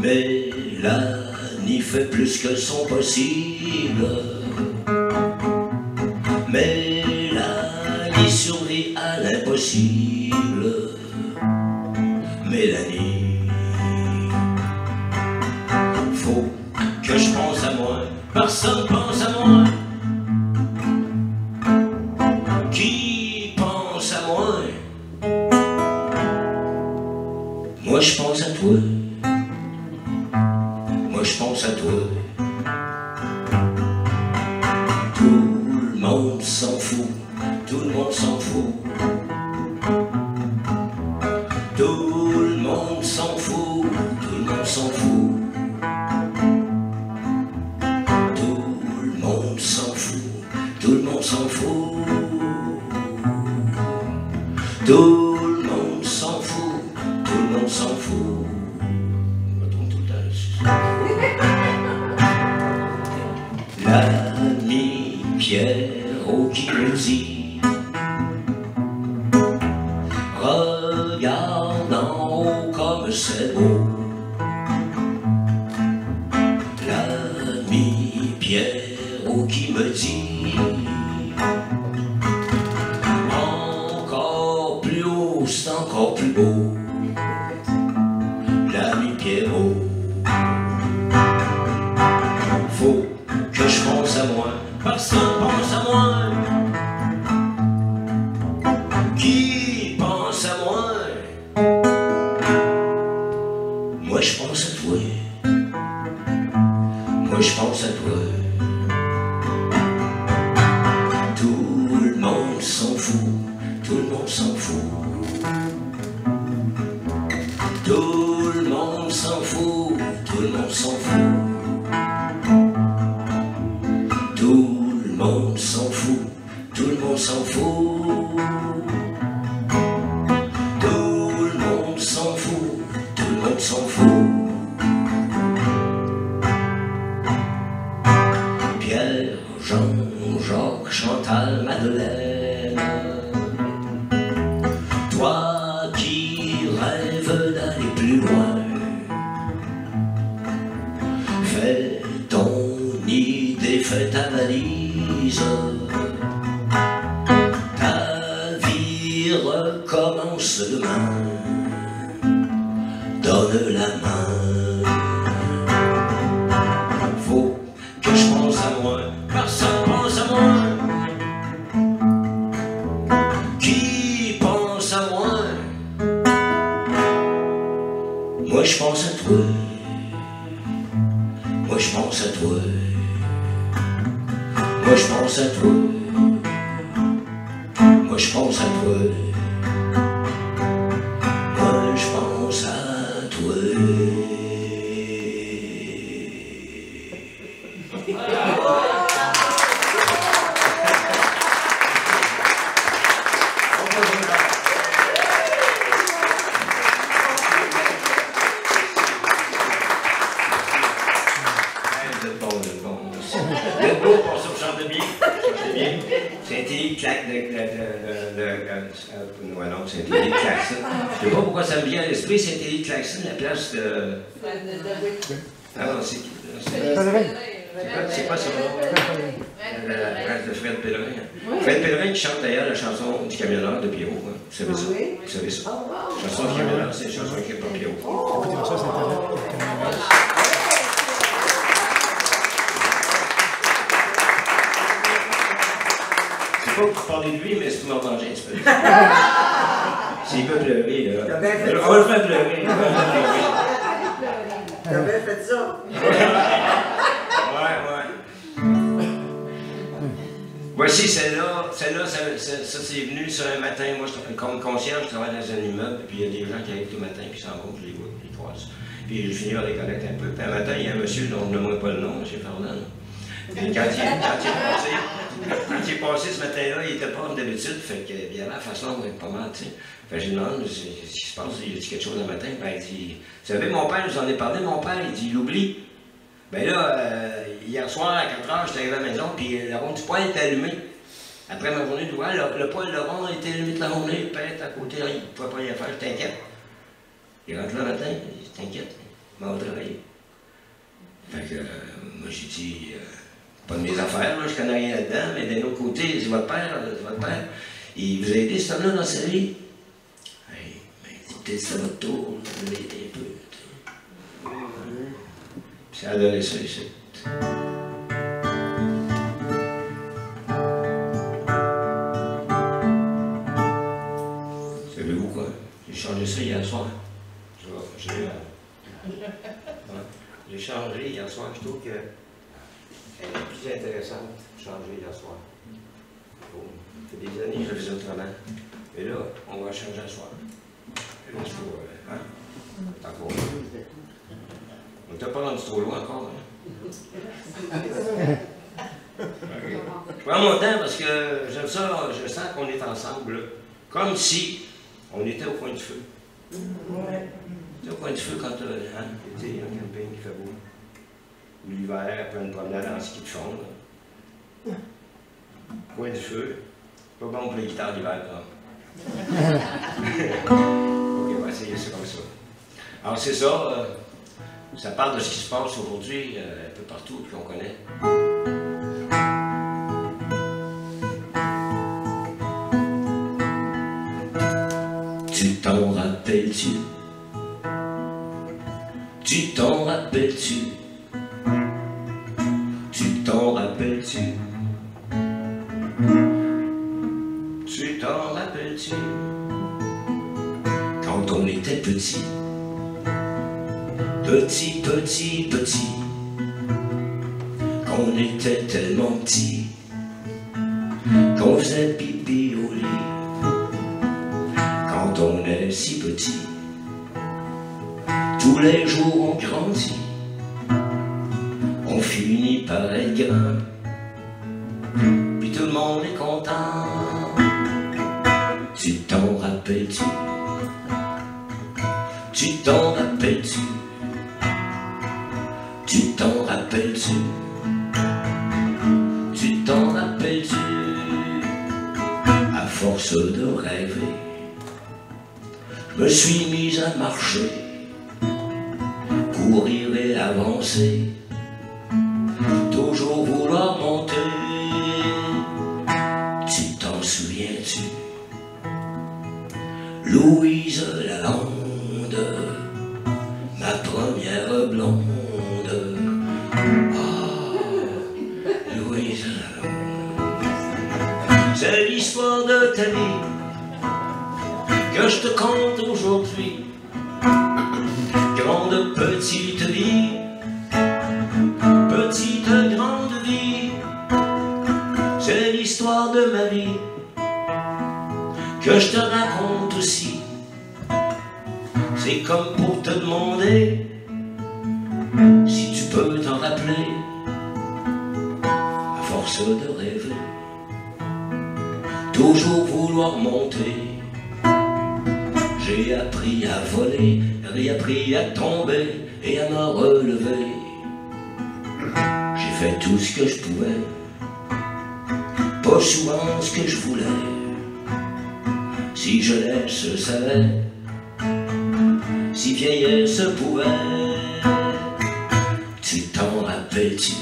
Mélanie fait plus que son possible. Mélanie survit à l'impossible. Mélanie, faut que je pense à moi. Personne pense à moi. Qui pense à moi? Moi je pense à toi. Moi je pense à toi. Tout le monde s'en fout. Tout le monde s'en fout. Tout le monde s'en fout, tout le monde s'en fout. Je me trompe tout le temps là-dessus. L'ami Pierrot qui me dit, regarde en haut comme c'est beau. L'ami Pierrot qui me dit, encore plus haut, c'est encore plus beau. L'ami Pierrot, faut que je pense à moi, personne pense à moi. Qui pense à moi? Moi je pense à toi. Moi je pense à toi. Tout le monde s'en fout, tout le monde s'en fout. Tout le monde s'en fout, tout le monde s'en fout. Tout le monde s'en fout, tout le monde s'en fout. Tout le monde s'en fout, tout le monde s'en fout. Pierre, Jean, Jacques, Chantal, Madeleine, toi qui rêves d'aller plus loin, fais ton idée, fais ta valise. Ta vie recommence demain. Donne la main. Faut que je pense à moi, personne pense à moi. Qui pense à moi? Moi je pense à toi. Moi je pense à toi. Moi je pense à toi. Moi je pense à toi. Moi je pense à toi. Saint-Élie claque ouais, non, Saint-Élie Klaxon. Je ne sais pas pourquoi ça me vient à l'esprit, Saint-Élie Klaxon, la place de. Ah non, c'est pas ça. La place de Fred Pellerin. Fred Pellerin qui chante d'ailleurs la chanson du camionneur de Pierrot. Hein. Vous savez ça? Vous savez ça? La chanson du camionneur, c'est une chanson écrite par Pierrot. Écoutez ça, c'est Internet. Pas pour parler de lui, mais c'est pour m'en manger un petit peu. S'il peut pleurer, là. On va le faire pleurer. T'as bien fait ça. Ouais. Voici celle-là. Celle-là, ça c'est venu sur un matin. Moi, comme concierge, je travaille dans un immeuble, puis il y a des gens qui arrivent tout le matin, puis ils s'en vont, je les vois, je les croise. Puis je finis par les connaître un peu. Puis un matin, il y a un monsieur dont je ne nommerai pas le nom, M. Fernand. Quand il est passé ce matin-là, il était pas comme d'habitude, fait qu'il avait la façon d'être pas mal, tu sais. Fait que je lui demande ce qui se passe, il a dit quelque chose le matin, ben il dit, vous savez, mon père, je vous en ai parlé, mon père, il dit, il oublie. Ben là, hier soir, à 4 h, j'étais arrivé à la maison, puis le rond du poêle était allumé. Après ma journée d'ouvrage, le poêle, le rond était allumé toute la journée, le père était à côté, il ne pouvait pas rien faire, je t'inquiète. Il rentre le matin, il dit, t'inquiète, il va travailler. Fait que, moi j'ai dit, pas de mes affaires, là, je connais rien là-dedans, mais d'un autre côté, c'est votre père, il vous a aidé cet homme-là dans sa vie. Hey, mais peut-être c'est à votre tour, de l'aider un peu. Puis ça a donné ça ici. Savez-vous quoi? J'ai changé ça hier soir. J'ai changé hier soir, je trouve que elle est plus intéressante, changée hier soir. Bon, ça fait des années que je le faisais autrement. Et là, on va changer ce soir. Et là, il faut, hein? Encore. On t'a pas rendu trop loin encore, hein? Je prends mon temps parce que j'aime ça, je sens qu'on est ensemble, là. Comme si On était au coin du feu. Ouais. Tu sais, au coin du feu, quand tu as un camping qui fait beau. Ou l'hiver, après une promenade en ski de fond. Là. Coin du feu. Pas bon pour les guitares d'hiver, là. Ok, on va essayer ça comme ça. Alors, c'est ça. Ça parle de ce qui se passe aujourd'hui un peu partout, puis on connaît. Tu t'en rappelles-tu? Tu t'en rappelles-tu? Tu t'en rappelles-tu? Tu t'en rappelles-tu? Quand on était petit, petit, petit, petit, qu'on était tellement petit, qu'on faisait pipi au lit. Quand on est si petit, tous les jours on grandit, on finit par être grand, puis tout le monde est content. Tu t'en rappelles-tu? Tu t'en rappelles-tu? Tu t'en rappelles-tu? Tu t'en rappelles-tu? À force de rêver, je me suis mis à marcher, courir et avancer, toujours vouloir monter. Tu t'en souviens-tu? Louise Lalonde, ma première blonde. Louise Lalonde. C'est l'histoire de ta vie que je te conte aujourd'hui. Grande petite vie, petite grande vie. C'est l'histoire de ma vie que je te raconte aussi. C'est comme pour te demander si tu peux t'en rappeler. À force de rêver, toujours vouloir monter, j'ai appris à voler, réappris à tomber et à me relever. J'ai fait tout ce que je pouvais, pas souvent ce que je voulais. Si jeunesse savait, si vieillesse pouvait. Tu t'en rappelles-tu?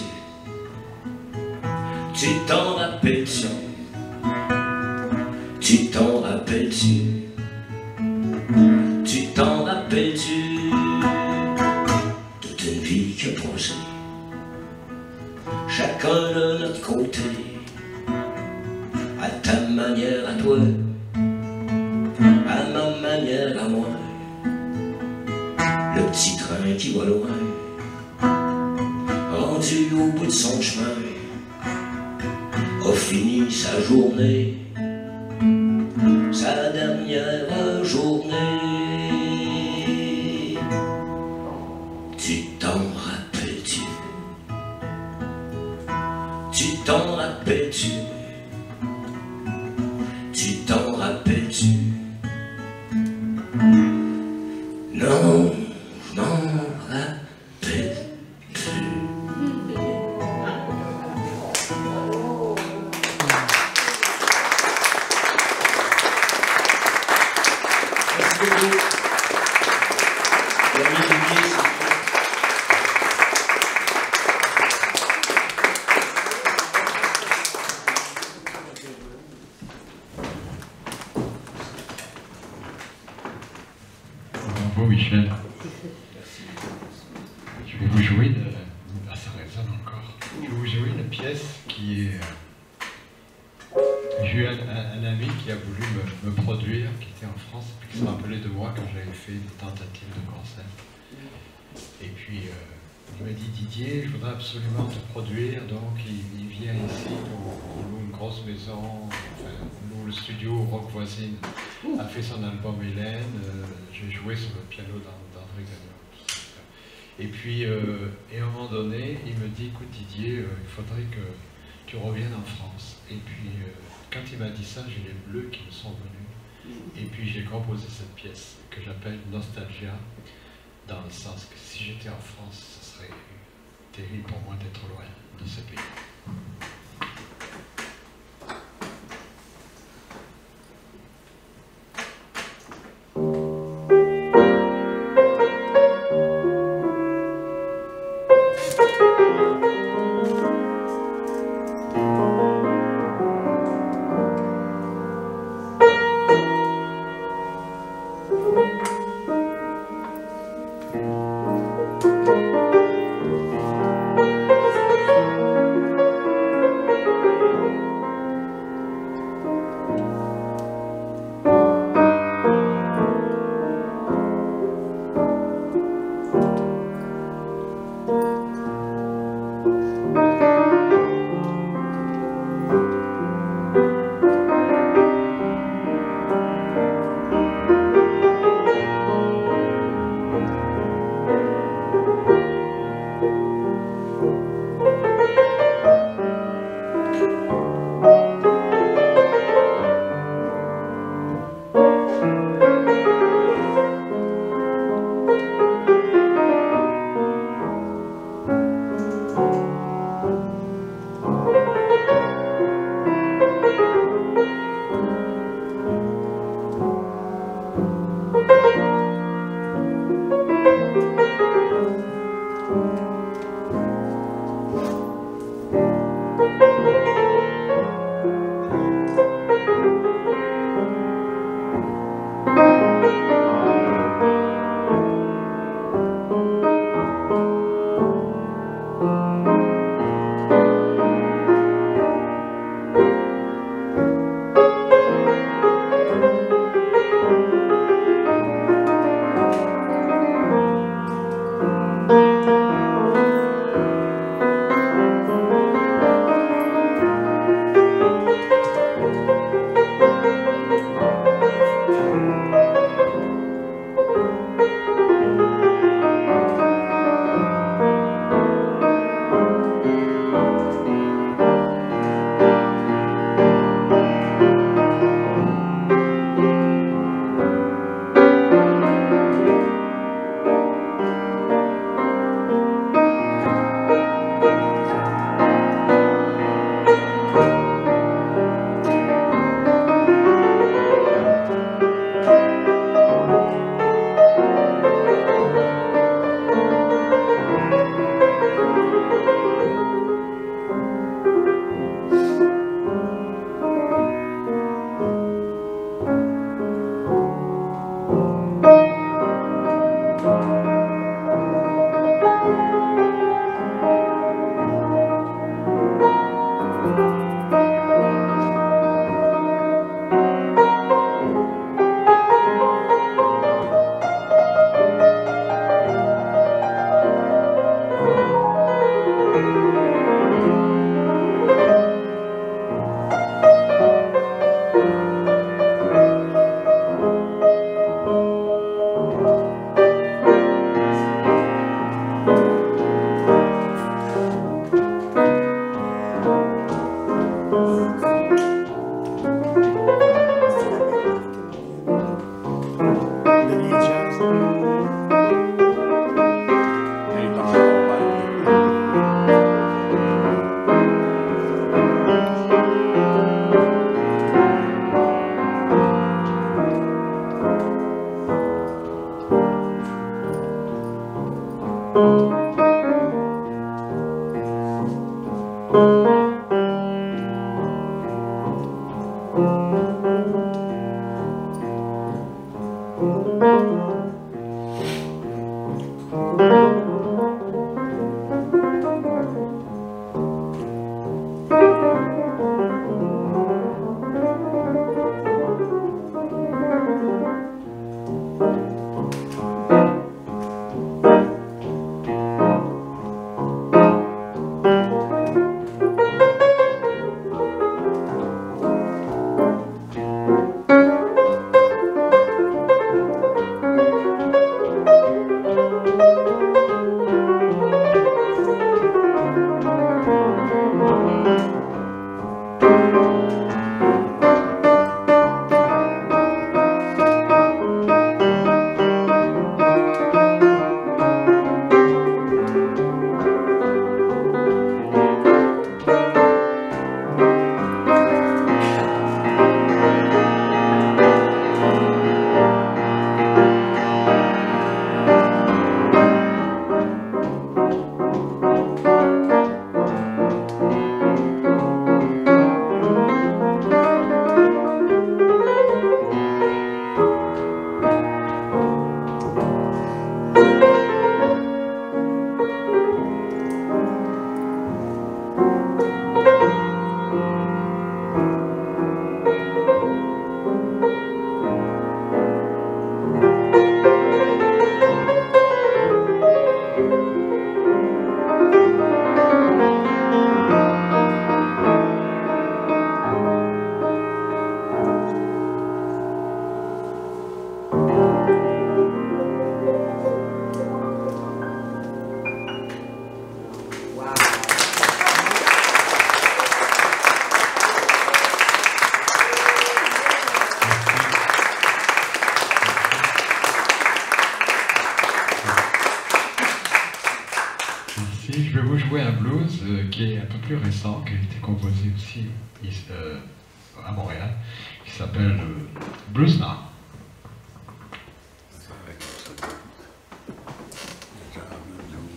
Tu t'en rappelles-tu? Tu t'en rappelles-tu? Tu t'en rappelles-tu? Toute une vie qui a passé, chacun de notre côté, à ta manière à toi, à ma manière à moi. Le petit train qui va loin, rendu au bout de son chemin, a fini sa journée, sa dernière journée. Tu t'en rappelles-tu? Tu t'en rappelles-tu? Tu t'en rappelles-tu? Non, je m'en rappelle plus. Merci beaucoup. La musique, Bravo Michel. Je vais vous jouer ah, ça résonne encore. Je vais vous jouer une pièce qui est... J'ai eu un ami qui a voulu me produire, qui était en France, et qui s'est rappelé de moi quand j'avais fait des tentatives de concert. Et puis il m'a dit: Didier, je voudrais absolument te produire. Donc il vient ici, on loue une grosse maison, enfin, on loue le studio Rock Voisine, a fait son album Hélène, j'ai joué sur le piano d'André Gagnon. Et puis, et à un moment donné, il me dit: écoute Didier, il faudrait que tu reviennes en France. Et puis, quand il m'a dit ça, j'ai les bleus qui me sont venus. Et puis j'ai composé cette pièce que j'appelle Nostalgia, dans le sens que si j'étais en France, ce serait terrible pour moi d'être loin de ce pays. Merci. Je vais vous jouer un blues qui est un peu plus récent, qui a été composé aussi à Montréal, qui s'appelle Blues Now.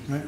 Ouais.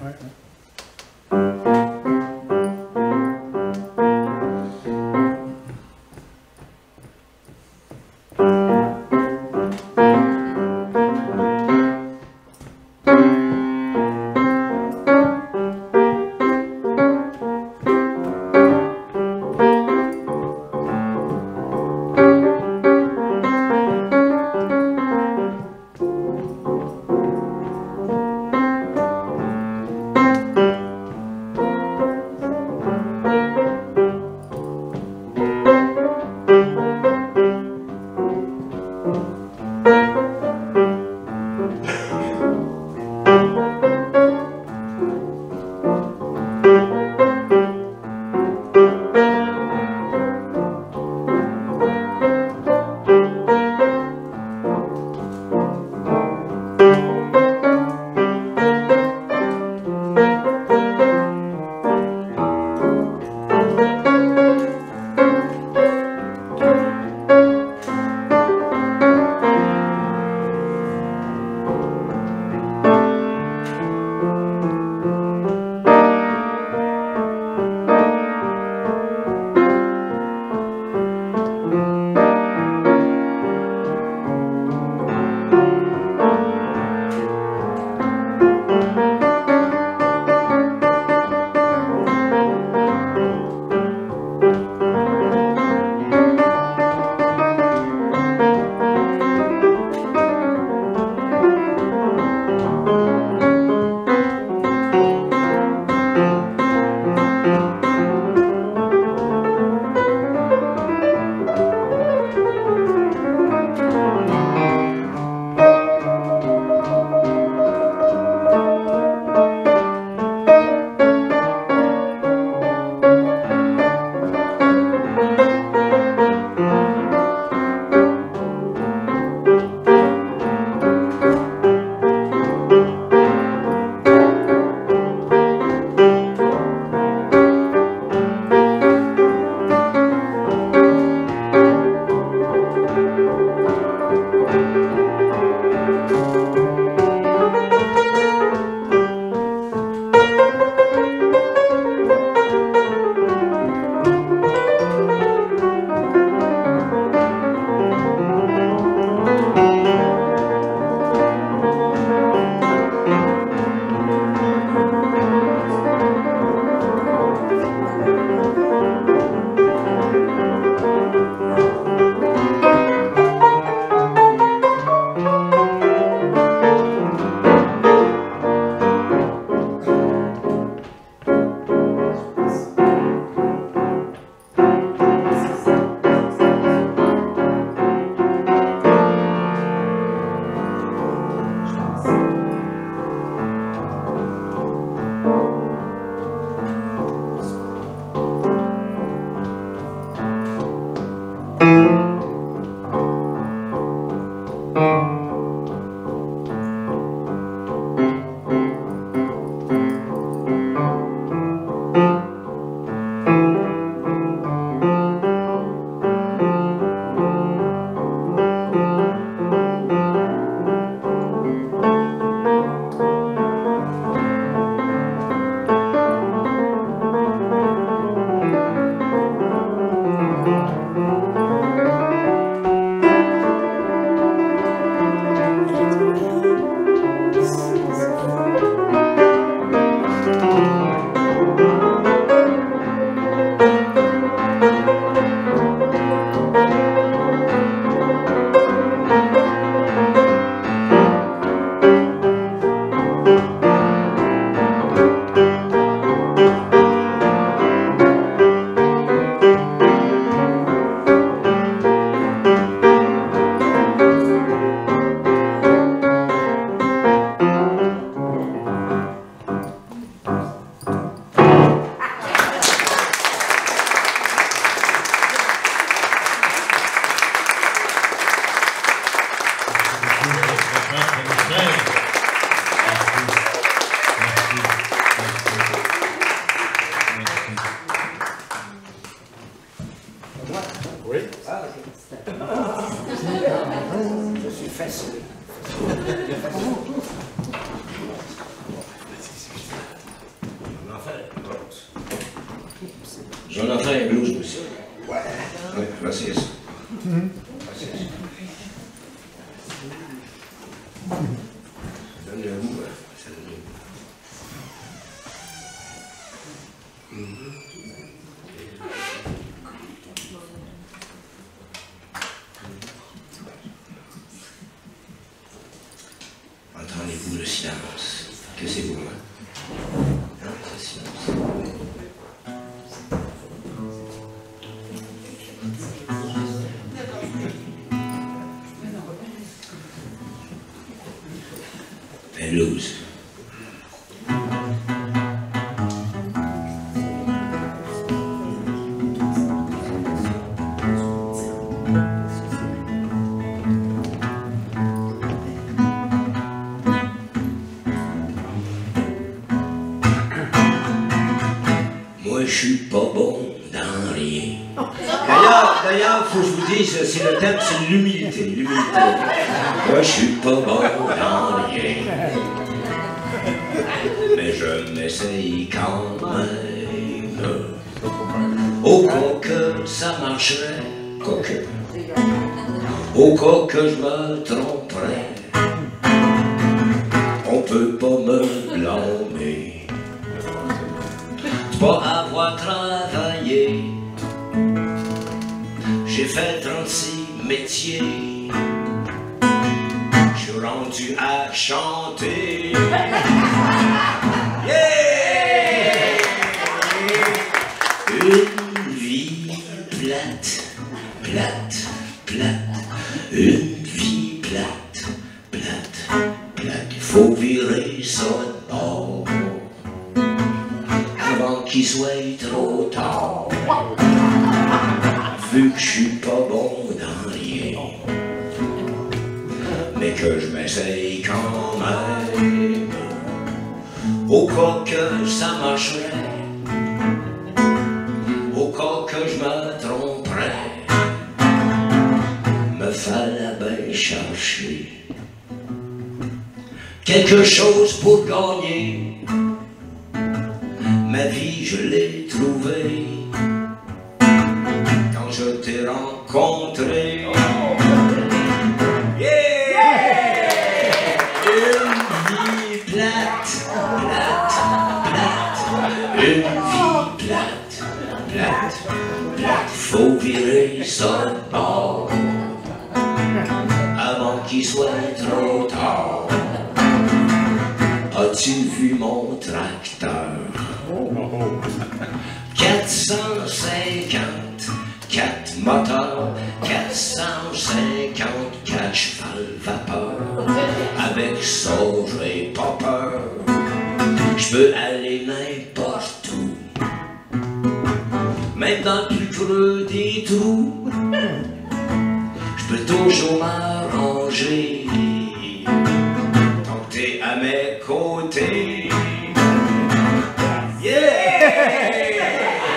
Merci. J'en ai fait un blues aussi. Ouais, là c'est ça. Ça donne le goût, hein. Ça donne le goût. Entendez-vous le silence? Que c'est beau, hein? Non, c'est silence. Un blues. Moi, je suis pas bon dans rien. D'ailleurs, faut que je vous dise, c'est le thème, c'est l'humilité. L'humilité. Moi, je suis pas bon dans rien. Mais je m'essaye quand même. Au cas que ça marcherait, au cas que je me tromperais, on peut pas me blâmer. C'est pas avoir travaillé. J'ai fait 36 métiers. Je suis rendu à chanter. Yeah! Une vie plate, plate, plate. Une vie plate, plate, plate. Faut virer ça de bord avant qu'il soit trop tard. Vu que je suis pas bon dans rien, mais que je m'essaye quand même, au cas que ça marcherait, au cas que je me tromperais, me fallait bien chercher quelque chose pour gagner. Ma vie, je l'ai trouvée quand je t'ai rencontré. Yeah! Une vie plate, plate, plate. Une vie plate, plate, plate. Faut virer ça de bord avant qu'il soit trop tard. As-tu vu mon tracteur? 450, 4 moteurs, 454 cheval vapeur. Avec ça, j'ai pas peur. Je peux aller n'importe où, même dans le plus creux des trous. Je peux toujours m'arranger tant que t'es à mes côtés. Yeah!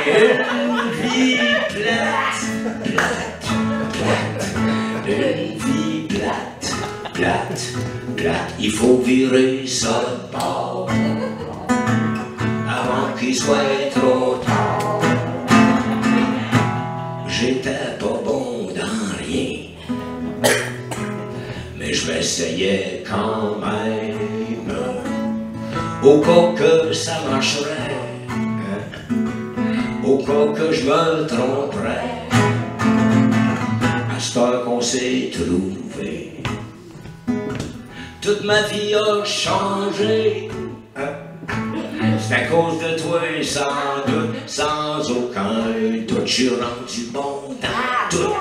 Une vie plate, plate, plate. Une vie plate, plate, plate. Il faut virer ça de bord avant qu'il soit trop tard. J'étais pas bon dans rien, mais je m'essayais quand même, au cas que ça marcherait, au cas que je me tromperais. À cette heure qu'on s'est trouvé, toute ma vie a changé. C'est à cause de toi, sans doute, sans aucun doute. Je suis rendu bon dans tout.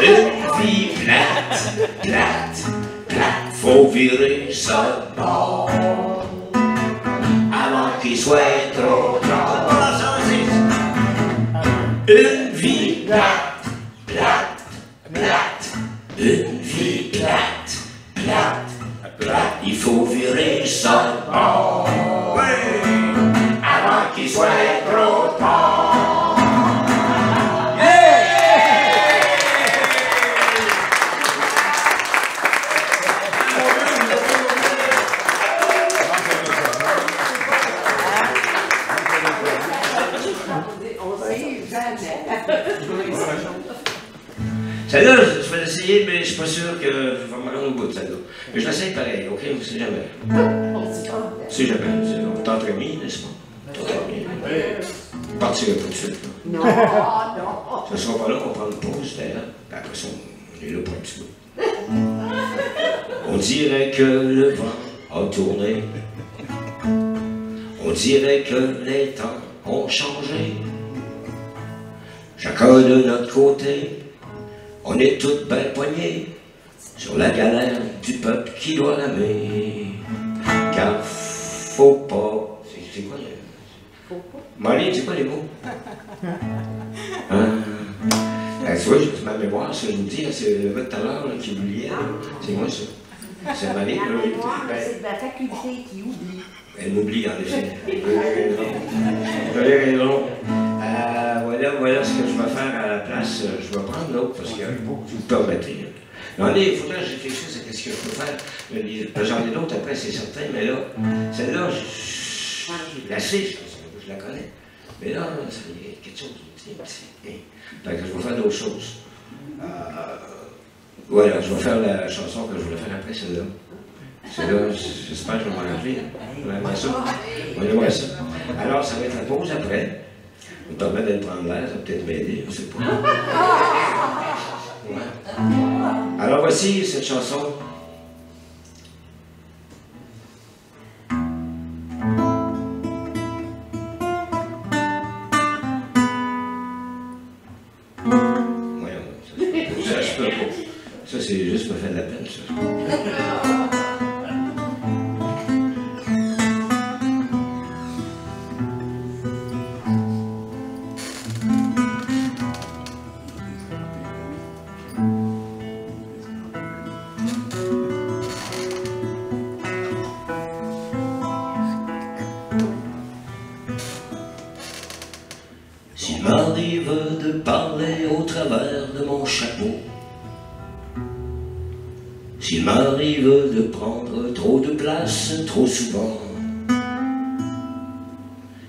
Une vie plate, plate, plate. Faut virer ça de bord avant qu'il soit trop tard. Une vie plate, plate, plate. Une vie plate, plate, plate. Il faut virer ça de bord avant qu'il soit trop tard. trop tard. Celle-là, je vais l'essayer, mais je suis pas sûr que je vais me rendre au bout de celle-là. Mais je l'essaye pareil, ok? On sait jamais. On sait jamais. On t'entraîne, n'est-ce pas? T'entraîne. On partira pas tout de suite. Là. Non, non. Ça sera pas là, on prend une pause d'ailleurs. Puis après ça, on est là pour un petit bout. On dirait que le vent a tourné. On dirait que les temps ont changé. Chacun de notre côté, on est tous bien poignés sur la galère du peuple qui doit l'aimer. Car faut pas. C'est quoi les mots? Marlene, c'est quoi les mots? Hein? Tu vois, ma mémoire, ça, je vous dis, c'est le gars de tout à l'heure qui oubliait. C'est moi ça. C'est Marlene. La mémoire, c'est de la faculté qui oublie. Elle m'oublie en effet. Vous avez raison. Voilà ce que je vais faire à la place. Je vais prendre l'autre parce que vous me permettez. Non, il faudrait que je réfléchisse à ce que je peux faire. J'en ai d'autres après, c'est certain, mais là, celle-là, je la sais, je la connais. Mais là, il y a quelque chose qui me dit. Fait que je vais faire d'autres choses. Voilà, je vais faire la chanson que je voulais faire après celle-là. Celle-là, j'espère que je vais m'en rappeler. On va voir ça. On va voir ça. Alors, ça va être la pause après. On me permet d'aller prendre l'air, ça va peut-être m'aider, je ne sais pas. Ouais. Alors voici cette chanson. Voyons, ça je peux pas. Ça c'est juste me faire de la peine, ça. S'il m'arrive de parler au travers de mon chapeau, s'il m'arrive de prendre trop de place trop souvent,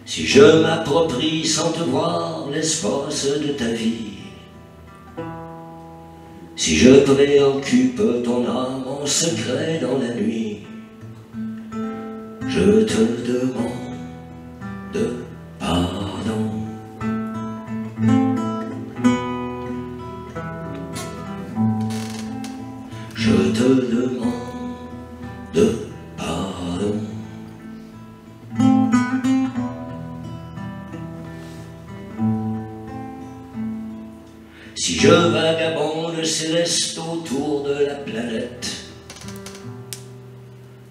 si je m'approprie sans te voir l'espace de ta vie, si je préoccupe ton âme en secret dans la nuit, je te demande pardon. Je te demande pardon. Si je vagabonde céleste autour de la planète,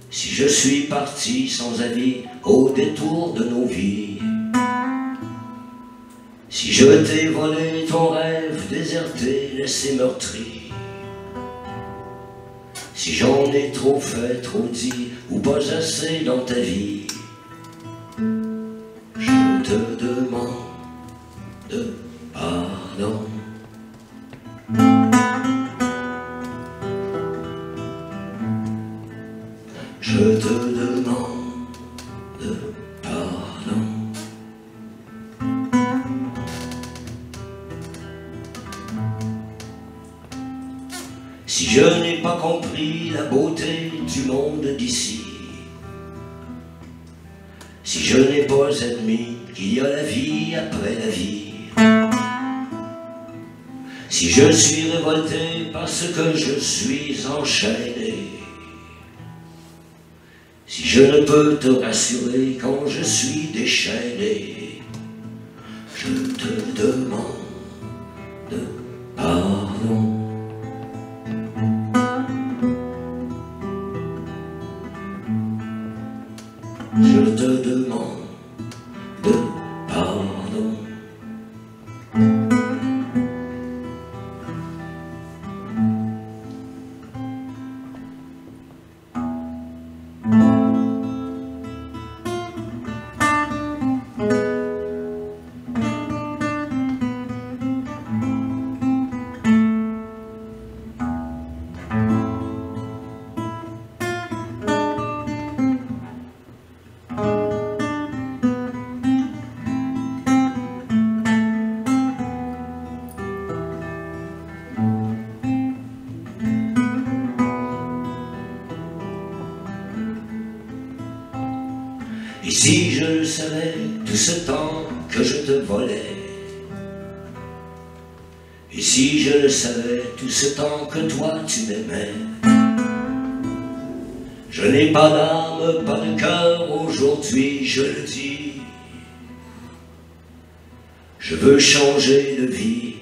si je suis parti sans avis au détour de nos vies, si je t'ai volé ton rêve, déserté, laissé meurtri, si j'en ai trop fait, trop dit, ou pas assez dans ta vie, je te demande pardon. Je te demande pardon. Si je n'ai pas compris la beauté du monde d'ici, si je n'ai pas admis qu'il y a la vie après la vie, si je suis révolté parce que je suis enchaîné, si je ne peux te rassurer quand je suis déchaîné, je te demande pardon. Je te demande pardon. tout ce temps que je te volais. Et si je le savais, tout ce temps que toi tu m'aimais. Je n'ai pas d'âme, pas de cœur, aujourd'hui je le dis. Je veux changer de vie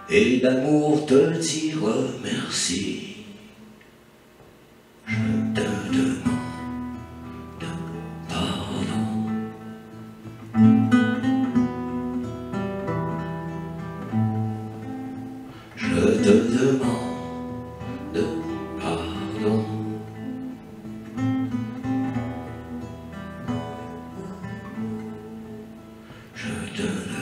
et d'amour te dire merci. Je te demande pardon. Je te demande pardon. Je te demande